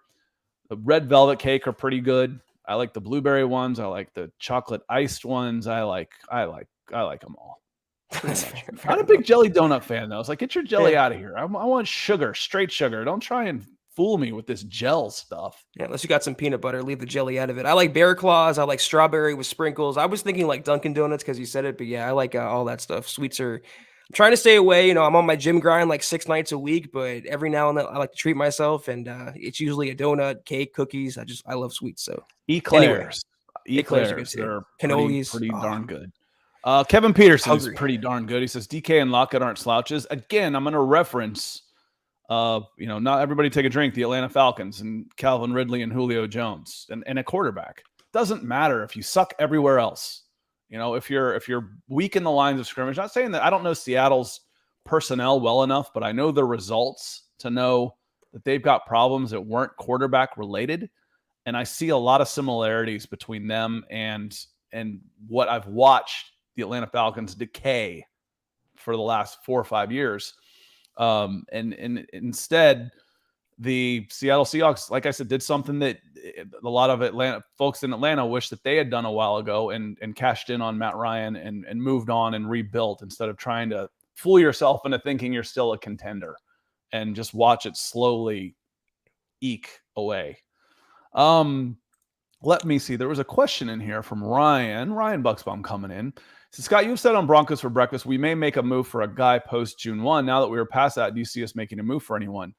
The red velvet cake are pretty good. I like the blueberry ones. I like the chocolate iced ones. I like them all. Not a big jelly donut fan though. It's like, get your jelly out of here. I want sugar, straight sugar. Don't try and fool me with this gel stuff. Yeah, unless you got some peanut butter, leave the jelly out of it. I like Bear Claws. I like strawberry with sprinkles. I was thinking like Dunkin' Donuts because you said it, but yeah, I like all that stuff. Sweets are. I'm trying to stay away. You know, I'm on my gym grind like 6 nights a week, but every now and then I like to treat myself, and it's usually a donut, cake, cookies. I love sweets. So eclairs, eclairs are good too. They're Cannolis, pretty darn good. Kevin Peterson's pretty darn good. He says DK and Lockett aren't slouches. Again, I'm going to reference, not everybody take a drink. The Atlanta Falcons and Calvin Ridley and Julio Jones and a quarterback. Doesn't matter if you suck everywhere else. You know, if you're weak in the lines of scrimmage. Not saying that I don't know Seattle's personnel well enough, but I know the results to know that they've got problems that weren't quarterback related, and I see a lot of similarities between them and what I've watched the Atlanta Falcons decay for the last 4 or 5 years. And instead, the Seattle Seahawks, like I said, did something that a lot of Atlanta folks in Atlanta wish that they had done a while ago and cashed in on Matt Ryan and moved on and rebuilt instead of trying to fool yourself into thinking you're still a contender and just watch it slowly eke away. Let me see. There was a question in here from Ryan Bucksbaum coming in. So Scott, you've said on Broncos for Breakfast, we may make a move for a guy post June 1. Now that we were past that, do you see us making a move for anyone?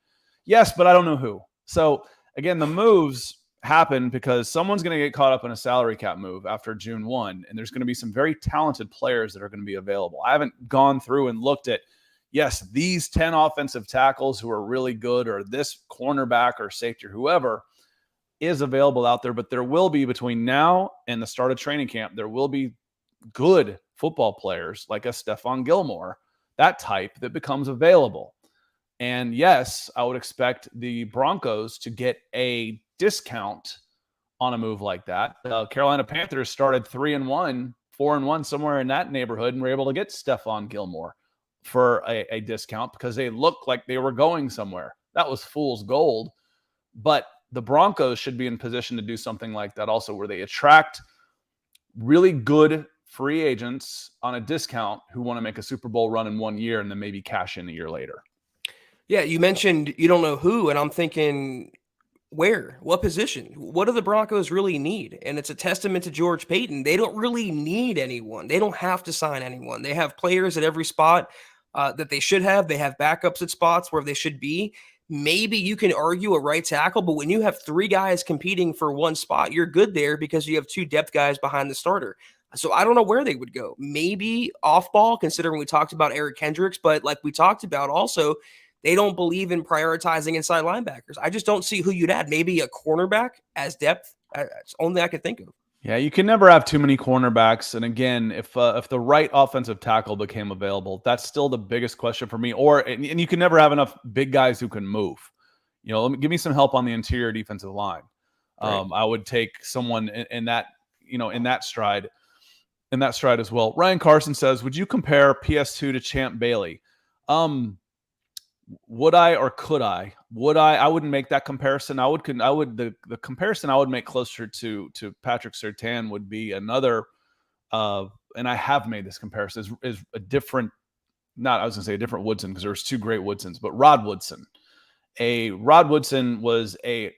Yes, but I don't know who. So again, the moves happen because someone's going to get caught up in a salary cap move after June 1. And there's going to be some very talented players that are going to be available. I haven't gone through and looked at, yes, these 10 offensive tackles who are really good, or this cornerback or safety or whoever is available out there, but there will be, between now and the start of training camp, there will be good football players like a Stephon Gilmore, that type, that becomes available. And yes, I would expect the Broncos to get a discount on a move like that. Carolina Panthers started 3-1, 4-1, somewhere in that neighborhood, and were able to get Stephon Gilmore for a discount because they looked like they were going somewhere. That was fool's gold. But the Broncos should be in position to do something like that also, where they attract really good free agents on a discount who want to make a Super Bowl run in 1 year and then maybe cash in a year later. Yeah, you mentioned you don't know who, and I'm thinking, where? What position? What do the Broncos really need? And it's a testament to George Paton. They don't really need anyone. They don't have to sign anyone. They have players at every spot that they should have. They have backups at spots where they should be. Maybe you can argue a right tackle, but when you have 3 guys competing for one spot, you're good there because you have 2 depth guys behind the starter. So I don't know where they would go. Maybe off ball, considering we talked about Eric Kendricks, but like we talked about also, they don't believe in prioritizing inside linebackers. I just don't see who you'd add. Maybe a cornerback as depth. That's the only thing I could think of. Yeah, you can never have too many cornerbacks. And again, if the right offensive tackle became available, that's still the biggest question for me. And you can never have enough big guys who can move. You know, give me some help on the interior defensive line. Right. I would take someone in that stride as well. Ryan Carson says, would you compare PS2 to Champ Bailey? Would I or could I? I wouldn't make that comparison. The comparison I would make closer to Patrick Surtain would be another, and I have made this comparison, is a different, I was going to say a different Woodson because there's 2 great Woodsons, but Rod Woodson. Rod Woodson was a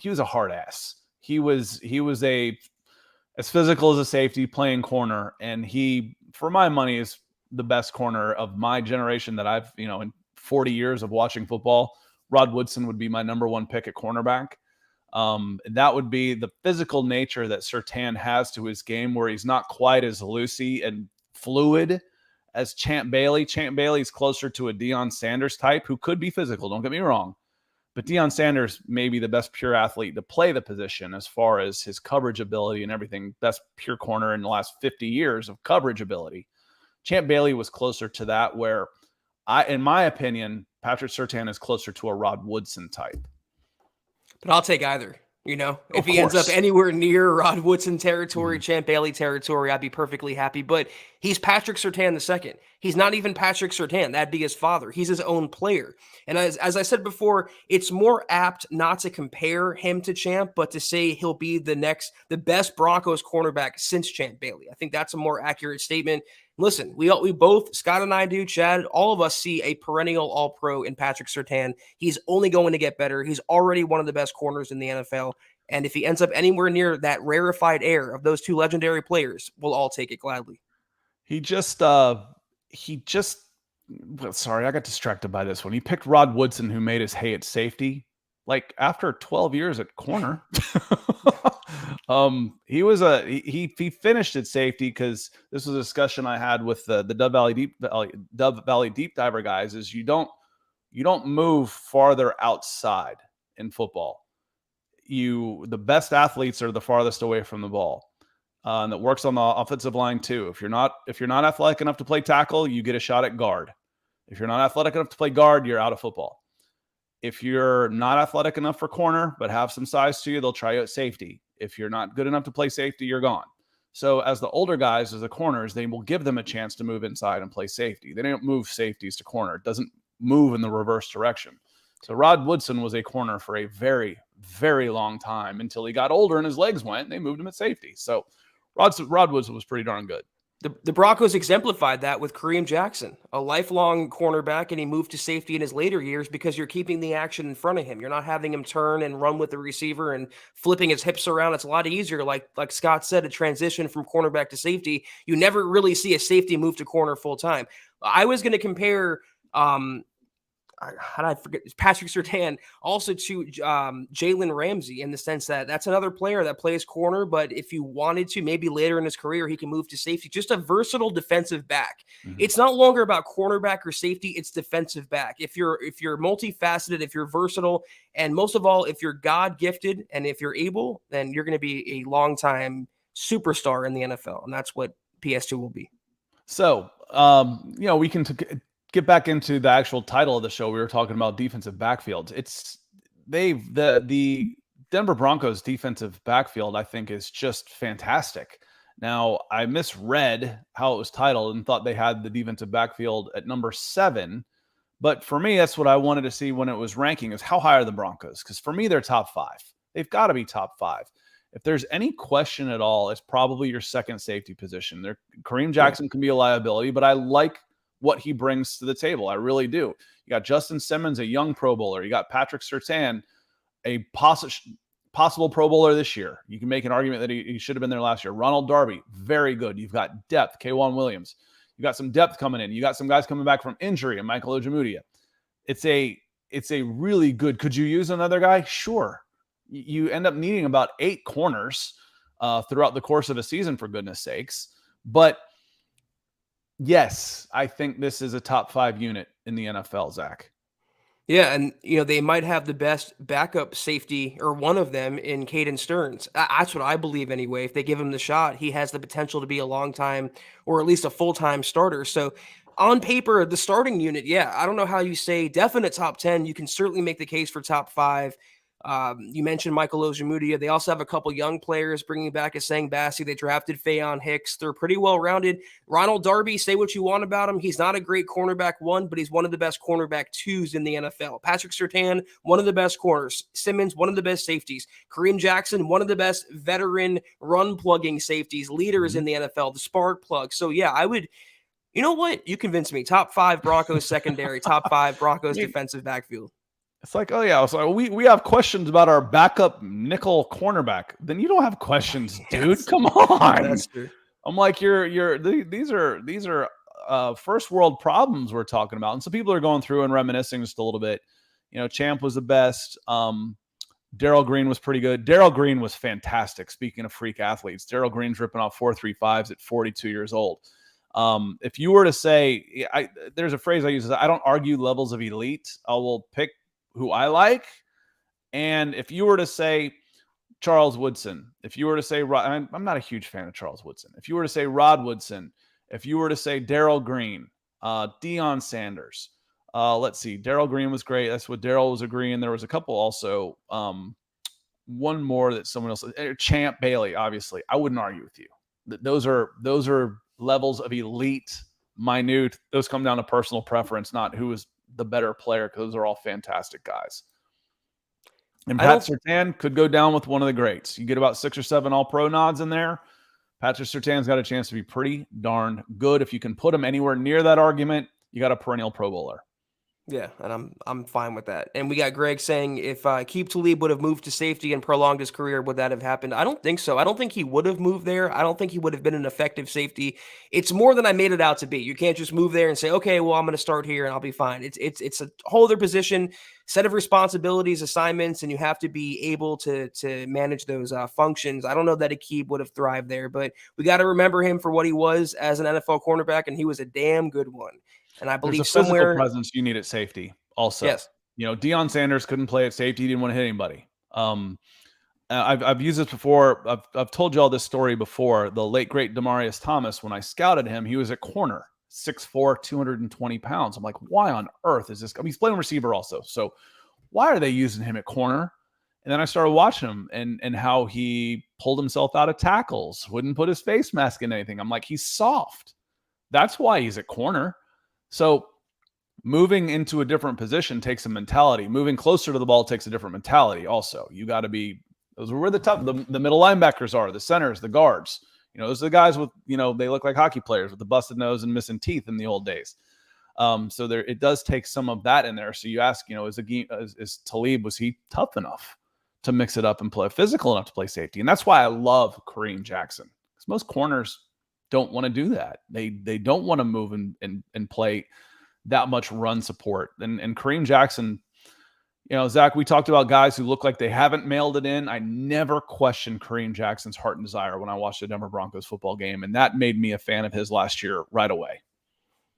hard ass. He was as physical as a safety playing corner. And he, for my money, is the best corner of my generation that I've, in 40 years of watching football. Rod Woodson would be my number 1 pick at cornerback. That would be the physical nature that Surtain has to his game, where he's not quite as loosey and fluid as Champ Bailey. Champ Bailey is closer to a Deion Sanders type who could be physical, don't get me wrong. But Deion Sanders may be the best pure athlete to play the position as far as his coverage ability and everything. Best pure corner in the last 50 years of coverage ability. Champ Bailey was closer to that, where In my opinion, Patrick Surtain is closer to a Rod Woodson type. But I'll take either. If Of he ends up course. anywhere near Rod Woodson territory, Champ Bailey territory, I'd be perfectly happy. But he's Patrick Surtain II. He's not even Patrick Surtain. That'd be his father. He's his own player. And as I said before, it's more apt not to compare him to Champ, but to say he'll be the best Broncos cornerback since Champ Bailey. I think that's a more accurate statement. Listen, we both, Scott and I do, Chad, all of us see a perennial all-pro in Patrick Surtain. He's only going to get better. He's already one of the best corners in the NFL. And if he ends up anywhere near that rarefied air of those two legendary players, we'll all take it gladly. Sorry, I got distracted by this one. He picked Rod Woodson, who made his hay at safety, like after 12 years at corner. He finished at safety because this was a discussion I had with the Dove Valley Deep Diver guys. Is you don't move farther outside in football. The best athletes are the farthest away from the ball. And that works on the offensive line too. If you're not athletic enough to play tackle, you get a shot at guard. If you're not athletic enough to play guard, you're out of football. If you're not athletic enough for corner, but have some size to you, they'll try you at safety. If you're not good enough to play safety, you're gone. So as the older guys, as the corners, they will give them a chance to move inside and play safety. They don't move safeties to corner. It doesn't move in the reverse direction. So Rod Woodson was a corner for a very, very long time until he got older and his legs went and they moved him at safety. So Rod Woodson was pretty darn good. The Broncos exemplified that with Kareem Jackson, a lifelong cornerback, and he moved to safety in his later years because you're keeping the action in front of him. You're not having him turn and run with the receiver and flipping his hips around. It's a lot easier, like Scott said, to transition from cornerback to safety. You never really see a safety move to corner full time. I was going to compare how did I forget? Patrick Surtain also to Jalen Ramsey in the sense that that's another player that plays corner, but if you wanted to, maybe later in his career, he can move to safety. Just a versatile defensive back. Mm-hmm. It's not longer about cornerback or safety. It's defensive back. If you're multifaceted, if you're versatile, and most of all, if you're God gifted and if you're able, then you're going to be a long-time superstar in the NFL. And that's what PS2 will be. So, we can get back into the actual title of the show. We were talking about defensive backfields. The Denver Broncos defensive backfield, I think, is just fantastic. Now, I misread how it was titled and thought they had the defensive backfield at number 7. But for me, that's what I wanted to see when it was ranking, is how high are the Broncos? Because for me, they're top 5. They've got to be top 5. If there's any question at all, it's probably your second safety position. Kareem Jackson can be a liability, but I like what he brings to the table. I really do. You got Justin Simmons, a young Pro Bowler. You got Patrick Surtain, a possible Pro Bowler this year. You can make an argument that he should have been there last year. Ronald Darby, very good. You've got depth. K'Wan Williams. You got some depth coming in. You got some guys coming back from injury, and Michael Ojemudia. It's a really good. Could you use another guy? Sure. You end up needing about 8 corners throughout the course of a season, for goodness sakes. But yes, I think this is a top 5 unit in the NFL, Zach. Yeah, and they might have the best backup safety, or one of them, in Caden Stearns. That's what I believe anyway. If they give him the shot, he has the potential to be a long-time or at least a full-time starter. So on paper, the starting unit, yeah, I don't know how you say definite top 10. You can certainly make the case for top 5. You mentioned Michael Ojemudia. They also have a couple young players bringing back a Sang Massey. They drafted Faion Hicks. They're pretty well-rounded. Ronald Darby, say what you want about him. He's not a great cornerback 1, but he's one of the best cornerback 2s in the NFL. Patrick Surtain, one of the best corners. Simmons, one of the best safeties. Kareem Jackson, one of the best veteran run-plugging safeties, leaders in the NFL, the spark plug. So, yeah, I would – you know what? You convinced me. Top 5 Broncos secondary, top 5 Broncos defensive backfield. It's like, oh yeah, so we have questions about our backup nickel cornerback. Then you don't have questions, dude. Yes. Come on. That's true. I'm like, these are first world problems we're talking about. And so people are going through and reminiscing just a little bit. Champ was the best. Darrell Green was pretty good. Darrell Green was fantastic. Speaking of freak athletes, Darrell Green's ripping off 4.35s at 42 years old. If you were to say, there's a phrase I use, I don't argue levels of elite. I will pick who I like. And if you were to say Charles Woodson, if you were to say, I'm not a huge fan of Charles Woodson. If you were to say Rod Woodson, if you were to say Darrell Green, Deion Sanders, Let's see. Daryl Green was great. That's what Daryl was agreeing. There was a couple also. One more that someone else, Champ Bailey, obviously. I wouldn't argue with you. Those are levels of elite, minute. Those come down to personal preference, not who is the better player, because those are all fantastic guys. And Pat Surtain could go down with one of the greats. You get about 6 or 7 all-pro nods in there. Patrick Surtain's got a chance to be pretty darn good. If you can put him anywhere near that argument, you got a perennial Pro Bowler. Yeah, and I'm fine with that. And we got Greg saying, if Keep Talib would have moved to safety and prolonged his career, would that have happened? I don't think so. I don't think he would have moved there. I don't think he would have been an effective safety. It's more than I made it out to be. You can't just move there and say, okay, well, I'm going to start here and I'll be fine. It's a whole other position, set of responsibilities, assignments, and you have to be able to manage those functions. I don't know that Aqib would have thrived there, but we got to remember him for what he was as an NFL cornerback, and he was a damn good one. And I believe there's a physical presence you need at safety also. Yes. Deion Sanders couldn't play at safety. He didn't want to hit anybody. I've used this before. I've told you all this story before. The late, great Demaryius Thomas, when I scouted him, he was at corner, 6'4", 220 pounds. I'm like, why on earth is this? I mean, he's playing receiver also. So why are they using him at corner? And then I started watching him and how he pulled himself out of tackles, wouldn't put his face mask in anything. I'm like, he's soft. That's why he's at corner. So moving into a different position takes a mentality. Moving closer to the ball takes a different mentality also. You got to be – those are where the middle linebackers are, the centers, the guards. Those are the guys with, they look like hockey players with the busted nose and missing teeth in the old days. So it does take some of that in there. So you ask, is Talib, was he tough enough to mix it up and play physical enough to play safety? And that's why I love Kareem Jackson, because most corners – don't want to do that. They don't want to move and play that much run support. And Kareem Jackson, Zach, we talked about guys who look like they haven't mailed it in. I never questioned Kareem Jackson's heart and desire when I watched the Denver Broncos football game, and that made me a fan of his last year right away.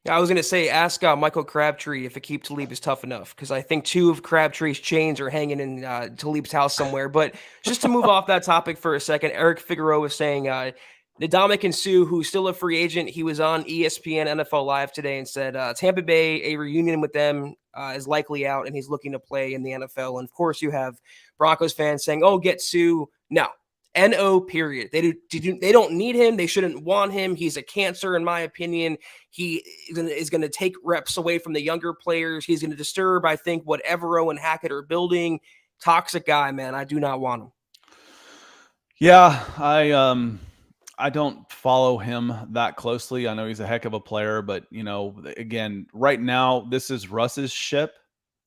I was going to say, ask Michael Crabtree if Aqib Talib is tough enough, because I think 2 of Crabtree's chains are hanging in Talib's house somewhere. But just to move off that topic for a second, Eric Figueroa was saying Ndamukong Suh, who's still a free agent, he was on ESPN NFL Live today and said Tampa Bay, a reunion with them is likely out, and he's looking to play in the NFL. And, of course, you have Broncos fans saying, oh, get Suh. No. N-O, period. They don't need him. They shouldn't want him. He's a cancer, in my opinion. He is going to take reps away from the younger players. He's going to disturb, I think, what Evero and Hackett are building. Toxic guy, man. I do not want him. Yeah, I don't follow him that closely. I know he's a heck of a player, but, again, right now, this is Russ's ship.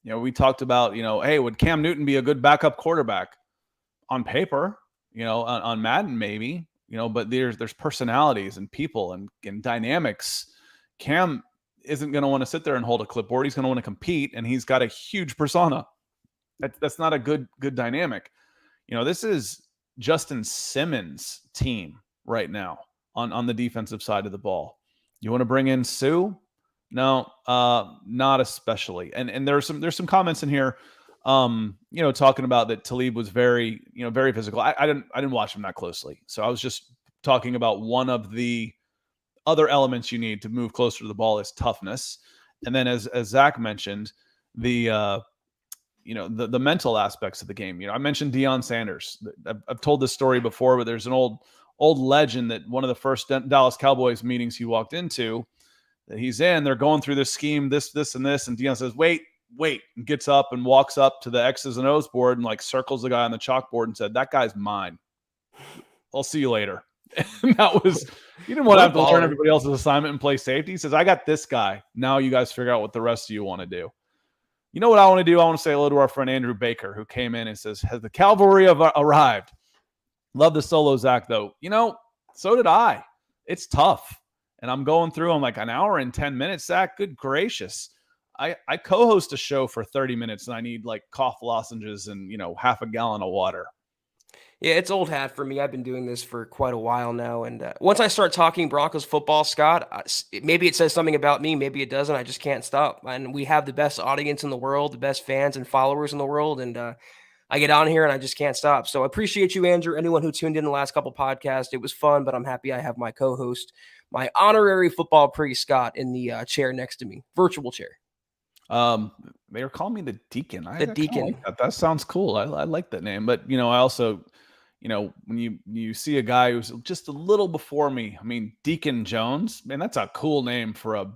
We talked about, hey, would Cam Newton be a good backup quarterback? On paper, on Madden maybe, but there's personalities and people and dynamics. Cam isn't going to want to sit there and hold a clipboard. He's going to want to compete, and he's got a huge persona. That's not a good dynamic. This is Justin Simmons' team right now on the defensive side of the ball. You want to bring in Suh? No, not especially. And there's some comments in here, talking about that Talib was very physical. I didn't watch him that closely. So I was just talking about one of the other elements you need to move closer to the ball is toughness. And then as Zack mentioned, the mental aspects of the game. I mentioned Deion Sanders. I've told this story before, but there's an old legend that one of the first Dallas Cowboys meetings he walked into that he's in, they're going through this scheme, this, and this. And Deion says, wait, and gets up and walks up to the X's and O's board and circles the guy on the chalkboard and said, that guy's mine. I'll see you later. And that was, he didn't want to have to learn everybody else's assignment and play safety. He says, I got this guy. Now you guys figure out what the rest of you want to do. You know what I want to do? I want to say hello to our friend Andrew Baker, who came in and says, has the cavalry arrived? Love the solo, Zach, though. So did I. It's tough. And I'm going through, I'm like an hour and 10 minutes, Zach. Good gracious. I co-host a show for 30 minutes and I need cough lozenges and, half a gallon of water. Yeah, it's old hat for me. I've been doing this for quite a while now. And once I start talking Broncos football, Scott, maybe it says something about me. Maybe it doesn't. I just can't stop. And we have the best audience in the world, the best fans and followers in the world. And I get on here and I just can't stop. So I appreciate you, Andrew, anyone who tuned in the last couple podcasts. It was fun, but I'm happy I have my co-host, my honorary football priest, Scott, in the chair next to me, virtual chair. They were calling me the Deacon. I kinda Deacon. like that. That sounds cool. I like that name. But I also, when you see a guy who's just a little before me, I mean, Deacon Jones, man, that's a cool name for a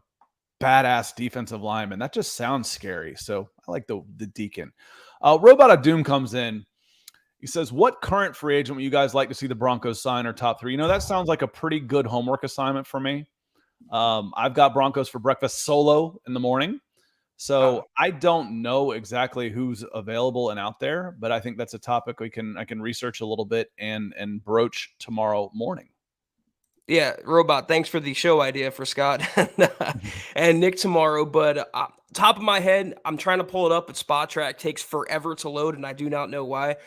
badass defensive lineman. That just sounds scary. So I like the Deacon. Robot of Doom comes in. He says, what current free agent would you guys like to see the Broncos sign or top 3? That sounds like a pretty good homework assignment for me. I've got Broncos for breakfast solo in the morning. So I don't know exactly who's available and out there, but I think that's a topic I can research a little bit and broach tomorrow morning. Yeah, Robot, thanks for the show idea for Scott and Nick tomorrow. But top of my head, I'm trying to pull it up, but Spot Track takes forever to load, and I do not know why.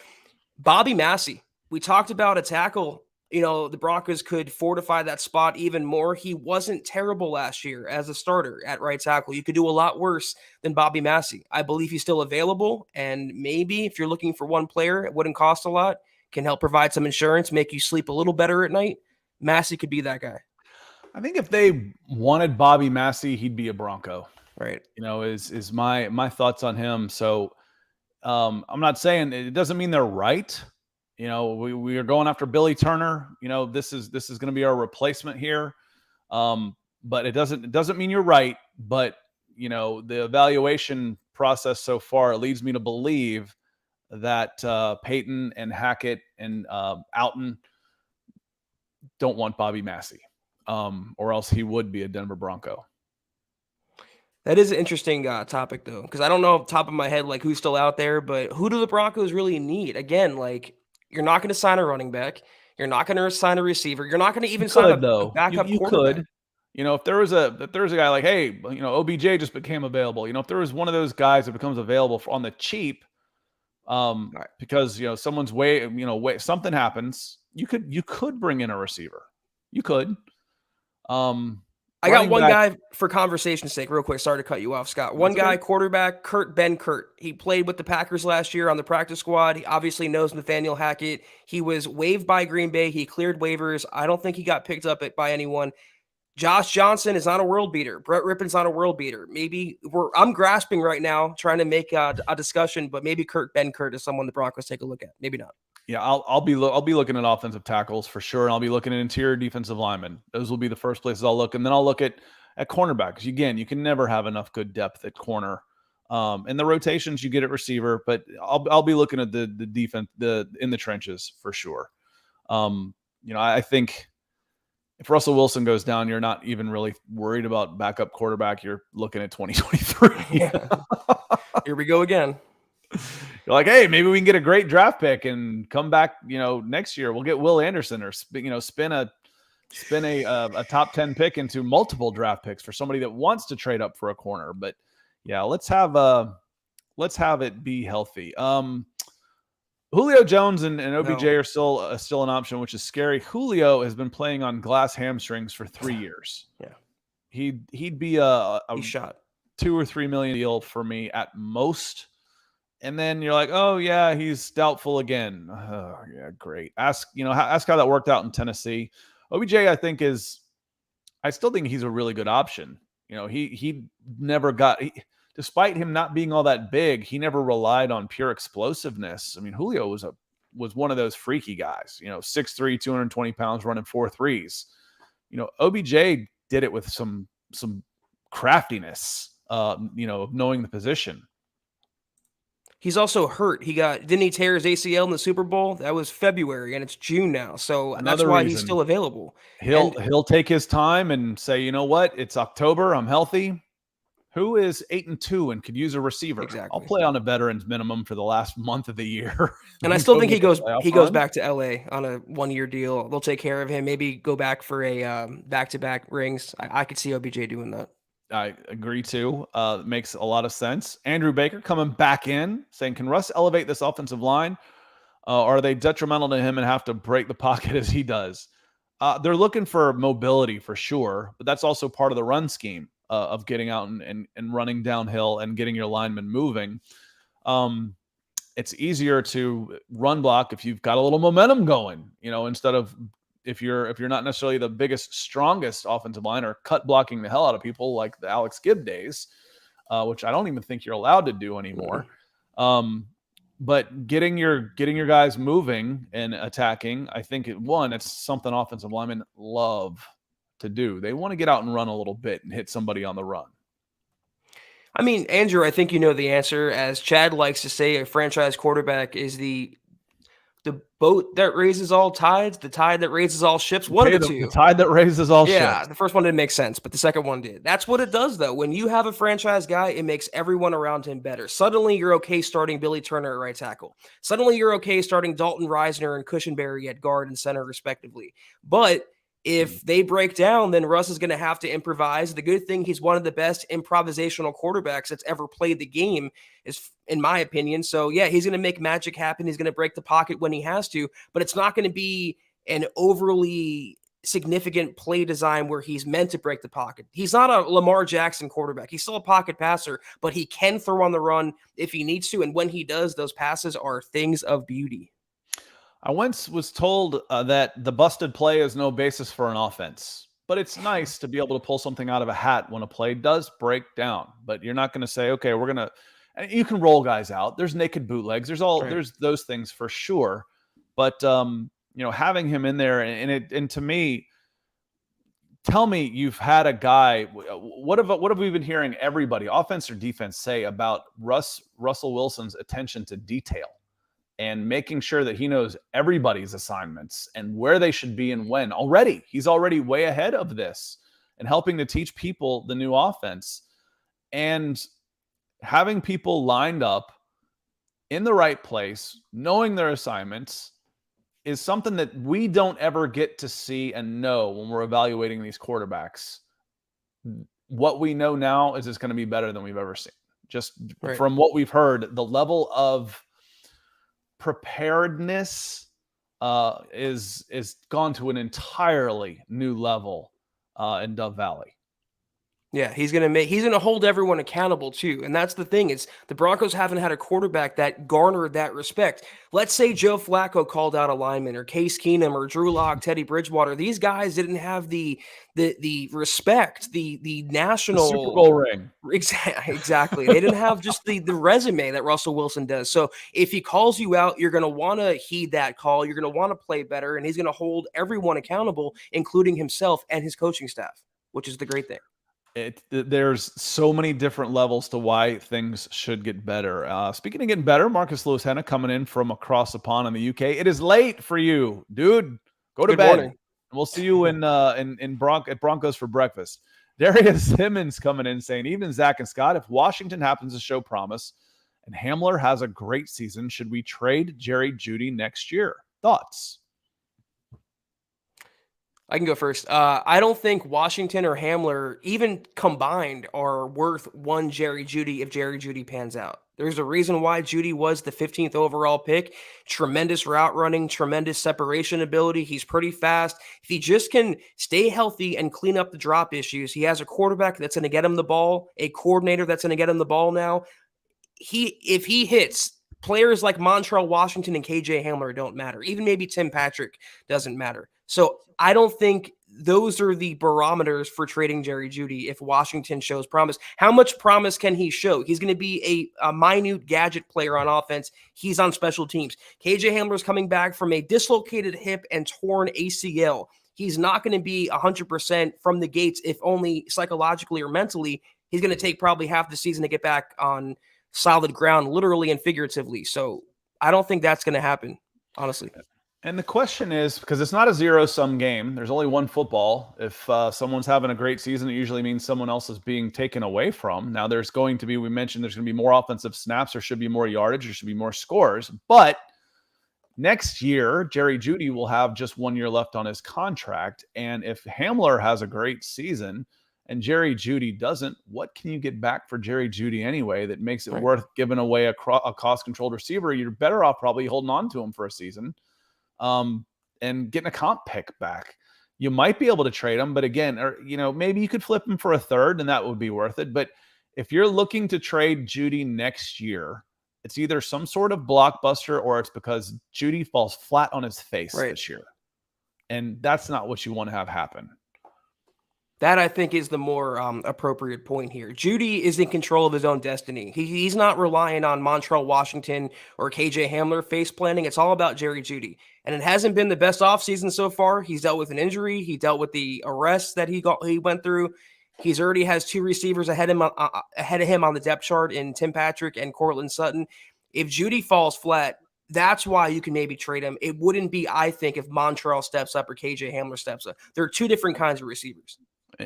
Bobby Massey. We talked about a tackle. The Broncos could fortify that spot even more. He wasn't terrible last year as a starter at right tackle. You could do a lot worse than Bobby Massey. I believe he's still available, and maybe if you're looking for one player, it wouldn't cost a lot, can help provide some insurance, make you sleep a little better at night. Massey could be that guy. I think if they wanted Bobby Massey, he'd be a Bronco. Right. Is my thoughts on him. So I'm not saying it doesn't mean they're right. We are going after Billy Turner. This is going to be our replacement here. But it doesn't mean you're right. But the evaluation process so far, it leads me to believe that Peyton and Hackett and Outen don't want Bobby Massey, or else he would be a Denver Bronco. That is an interesting topic, though, because I don't know off the top of my head like who's still out there, but who do the Broncos really need? Again, like you're not going to sign a running back, you're not going to sign a receiver, you're not going to even sign a backup quarterback. Could. If there was a guy like, hey, OBJ just became available. If there was one of those guys that becomes available on the cheap, right, because someone's something happens, you could bring in a receiver. You could. I got one guy for conversation's sake, real quick. Sorry to cut you off, Scott. One guy, quarterback, Ben Kurt. He played with the Packers last year on the practice squad. He obviously knows Nathaniel Hackett. He was waived by Green Bay. He cleared waivers. I don't think he got picked up by anyone. Josh Johnson is not a world beater. Brett Rippon's not a world beater. Maybe I'm grasping right now, trying to make a discussion, but maybe Ben Kurt is someone the Broncos take a look at. Maybe not. Yeah, I'll be looking at offensive tackles for sure, and I'll be looking at interior defensive linemen. Those will be the first places I'll look, and then I'll look at cornerback. Because again, you can never have enough good depth at corner. And the rotations you get at receiver, but I'll be looking at the defense in the trenches for sure. I think if Russell Wilson goes down, you're not even really worried about backup quarterback. You're looking at 2023. Yeah. Here we go again. You're like, hey, maybe we can get a great draft pick and come back, next year. We'll get Will Anderson or spin a top 10 pick into multiple draft picks for somebody that wants to trade up for a corner. But yeah, let's have it be healthy. Julio Jones and OBJ are still an option, which is scary. Julio has been playing on glass hamstrings for 3 years. Yeah, he'd be a shot $2 or $3 million deal for me at most. And then you're like, oh yeah, he's doubtful again. Oh yeah, great. Ask how that worked out in Tennessee. OBJ, I still think he's a really good option. He never despite him not being all that big, he never relied on pure explosiveness. I mean, Julio was one of those freaky guys, 6'3", 220 pounds, running 4.3s. OBJ did it with some craftiness, of knowing the position. He's also hurt. Didn't he tear his ACL in the Super Bowl? That was February, and it's June now. So that's why he's still available. He'll take his time and say, you know what? It's October. I'm healthy. Who is 8-2 and could use a receiver? Exactly. I'll play on a veteran's minimum for the last month of the year. And I still think he goes back to LA on a 1-year deal. They'll take care of him. Maybe go back for a back-to-back rings. I could see OBJ doing that. I agree too. Makes a lot of sense. Andrew Baker coming back in saying, can Russ elevate this offensive line? Are they detrimental to him and have to break the pocket as he does? They're looking for mobility for sure, but that's also part of the run scheme of getting out and running downhill and getting your linemen moving. It's easier to run block if you've got a little momentum going, instead of if you're not necessarily the biggest, strongest offensive line or cut blocking the hell out of people like the Alex Gibb days. which I don't even think you're allowed to do anymore. But getting your guys moving and attacking, I think it's something offensive linemen love to do. They want to get out and run a little bit and hit somebody on the run. I mean, Andrew, I think you know the answer. As Chad likes to say, a franchise quarterback is the boat that raises all tides, the tide that raises all ships. One of the two. The tide that raises all ships. Yeah, the first one didn't make sense, but the second one did. That's what it does, though. When you have a franchise guy, it makes everyone around him better. Suddenly, you're okay starting Billy Turner at right tackle. Suddenly, you're okay starting Dalton Reisner and Cushenberry at guard and center, respectively. But if they break down, then Russ is going to have to improvise. The good thing, he's one of the best improvisational quarterbacks that's ever played the game, is in my opinion. So, yeah, he's going to make magic happen. He's going to break the pocket when he has to, but it's not going to be an overly significant play design where he's meant to break the pocket. He's not a Lamar Jackson quarterback. He's still a pocket passer, but he can throw on the run if he needs to. And when he does, those passes are things of beauty. I once was told that the busted play is no basis for an offense, but it's nice to be able to pull something out of a hat when a play does break down. But you're not going to say, okay, we're going to, you can roll guys out. There's naked bootlegs. There's those things for sure. But, having him in there and to me, tell me you've had a guy, what have we been hearing everybody, offense or defense, say about Russell Wilson's attention to detail? And making sure that he knows everybody's assignments and where they should be and when. He's already way ahead of this and helping to teach people the new offense. And having people lined up in the right place, knowing their assignments, is something that we don't ever get to see and know when we're evaluating these quarterbacks. What we know now is it's going to be better than we've ever seen. Just from what we've heard, the level of preparedness is gone to an entirely new level in Dove Valley. Yeah, he's gonna hold everyone accountable too. And that's the thing, is the Broncos haven't had a quarterback that garnered that respect. Let's say Joe Flacco called out a lineman, or Case Keenum, or Drew Lock, Teddy Bridgewater. These guys didn't have the respect, the national Super Bowl ring. Exactly. They didn't have just the resume that Russell Wilson does. So if he calls you out, you're going to want to heed that call. You're going to want to play better, and he's going to hold everyone accountable, including himself and his coaching staff, which is the great thing. There's so many different levels to why things should get better. Speaking of getting better, Marcus Lewis Henna coming in from across the pond in the UK. It is late for you, dude. Go to bed. Morning. We'll see you at Broncos for breakfast. Darius Simmons coming in saying, even Zack and Scott, if Washington happens to show promise and Hamler has a great season, should we trade Jerry Judy next year? Thoughts? I can go first. I don't think Washington or Hamler, even combined, are worth one Jerry Judy if Jerry Judy pans out. There's a reason why Judy was the 15th overall pick. Tremendous route running, tremendous separation ability. He's pretty fast. If he just can stay healthy and clean up the drop issues, he has a quarterback that's going to get him the ball, a coordinator that's going to get him the ball now. If he hits, players like Montrell Washington and KJ Hamler don't matter. Even maybe Tim Patrick doesn't matter. So I don't think those are the barometers for trading Jerry Judy if Washington shows promise. How much promise can he show? He's going to be a minute gadget player on offense. He's on special teams. KJ Hamler's coming back from a dislocated hip and torn ACL. He's not going to be 100% from the gates, if only psychologically or mentally. He's going to take probably half the season to get back on solid ground, literally and figuratively. So I don't think that's going to happen, honestly. And the question is, because it's not a zero-sum game, there's only one football. If someone's having a great season, it usually means someone else is being taken away from. Now, there's going to be, we mentioned there's going to be more offensive snaps, there should be more yardage, there should be more scores. But next year, Jerry Judy will have just 1 year left on his contract. And if Hamler has a great season and Jerry Judy doesn't, what can you get back for Jerry Judy anyway that makes it worth giving away a cost-controlled receiver? You're better off probably holding on to him for a season. And getting a comp pick back. You might be able to trade him, but again, maybe you could flip him for a third and that would be worth it. But if you're looking to trade Judy next year, it's either some sort of blockbuster or it's because Judy falls flat on his face this year. And that's not what you want to have happen. That, I think, is the more appropriate point here. Judy is in control of his own destiny. He's not relying on Montrell Washington or KJ Hamler face planning. It's all about Jerry Judy. And it hasn't been the best offseason so far. He's dealt with an injury. He dealt with the arrest that he went through. He's already has two receivers ahead of him on the depth chart in Tim Patrick and Cortland Sutton. If Judy falls flat, that's why you can maybe trade him. It wouldn't be, I think, if Montrell steps up or KJ Hamler steps up. There are two different kinds of receivers.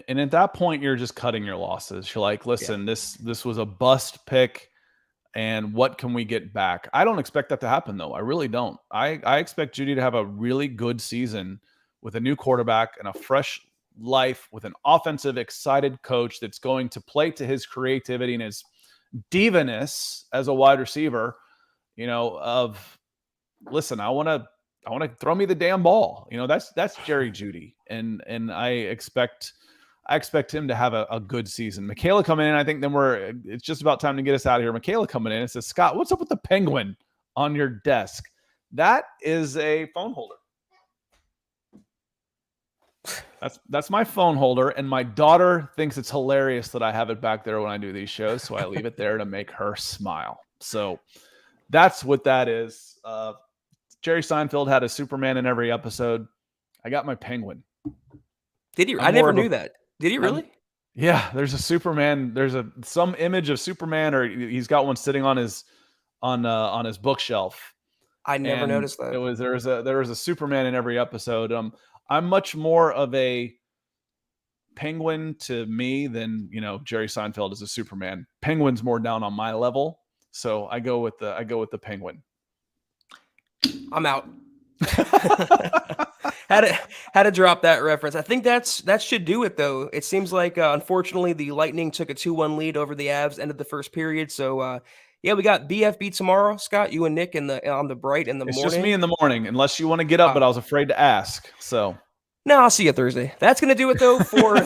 And at that point, you're just cutting your losses. You're like, listen, this was a bust pick, and what can we get back? I don't expect that to happen, though. I really don't. I expect Judy to have a really good season with a new quarterback and a fresh life with an offensive, excited coach that's going to play to his creativity and his diva-ness as a wide receiver, listen, I want to throw me the damn ball. That's Jerry Judy. And I expect him to have a good season. Michaela coming in, I think it's just about time to get us out of here. Michaela coming in and says, Scott, what's up with the penguin on your desk? That is a phone holder. That's my phone holder, and my daughter thinks it's hilarious that I have it back there when I do these shows, so I leave it there to make her smile. So that's what that is. Jerry Seinfeld had a Superman in every episode. I got my penguin. Did he? I never knew that. Did he really? Yeah, there's a Superman. There's some image of Superman, or he's got one sitting on his bookshelf. I never noticed that. There was a Superman in every episode. I'm much more of a penguin to me than Jerry Seinfeld is a Superman. Penguin's more down on my level, so I go with the penguin. I'm out. Had to drop that reference. I think that should do it, though. It seems like unfortunately the Lightning took a 2-1 lead over the Avs end of the first period. So we got BFB tomorrow. Scott, you and Nick on the Bright in the morning. It's just me in the morning, unless you want to get up, but I was afraid to ask. So no, I'll see you Thursday. That's going to do it, though, for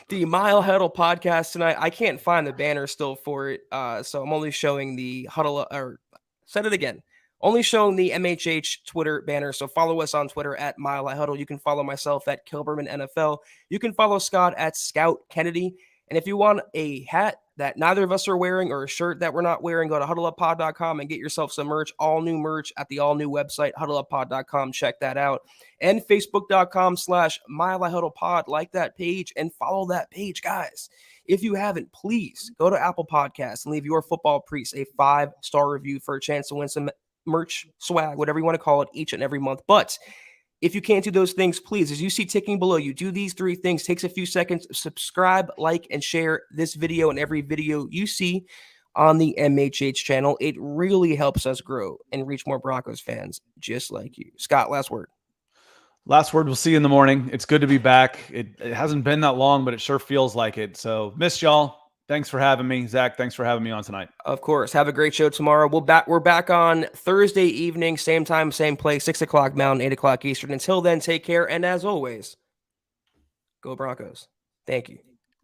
the Mile Huddle podcast tonight. I can't find the banner still for it, so I'm only showing the huddle. Or said it again. Only showing the MHH Twitter banner. So follow us on Twitter at Mile High Huddle. You can follow myself at Kelberman NFL. You can follow Scott at Scout Kennedy. And if you want a hat that neither of us are wearing or a shirt that we're not wearing, go to huddleuppod.com and get yourself some merch. All new merch at the all new website, huddleuppod.com. Check that out. And facebook.com/Mile High Huddle Pod. Like that page and follow that page, guys. If you haven't, please go to Apple Podcasts and leave your football priest a 5-star review for a chance to win some merch, swag, whatever you want to call it, each and every month. But if you can't do those things, please, as you see ticking below you, do these 3 things. Takes a few seconds. Subscribe, like, and share this video and every video you see on the MHH channel. It really helps us grow and reach more Broncos fans just like you. Scott, last word. Last word. We'll see you in the morning. It's good to be back. It hasn't been that long, but it sure feels like it. So miss y'all. Thanks for having me. Zach, thanks for having me on tonight. Of course. Have a great show tomorrow. We're back on Thursday evening, same time, same place, 6 o'clock Mountain, 8 o'clock Eastern. Until then, take care. And as always, go Broncos. Thank you.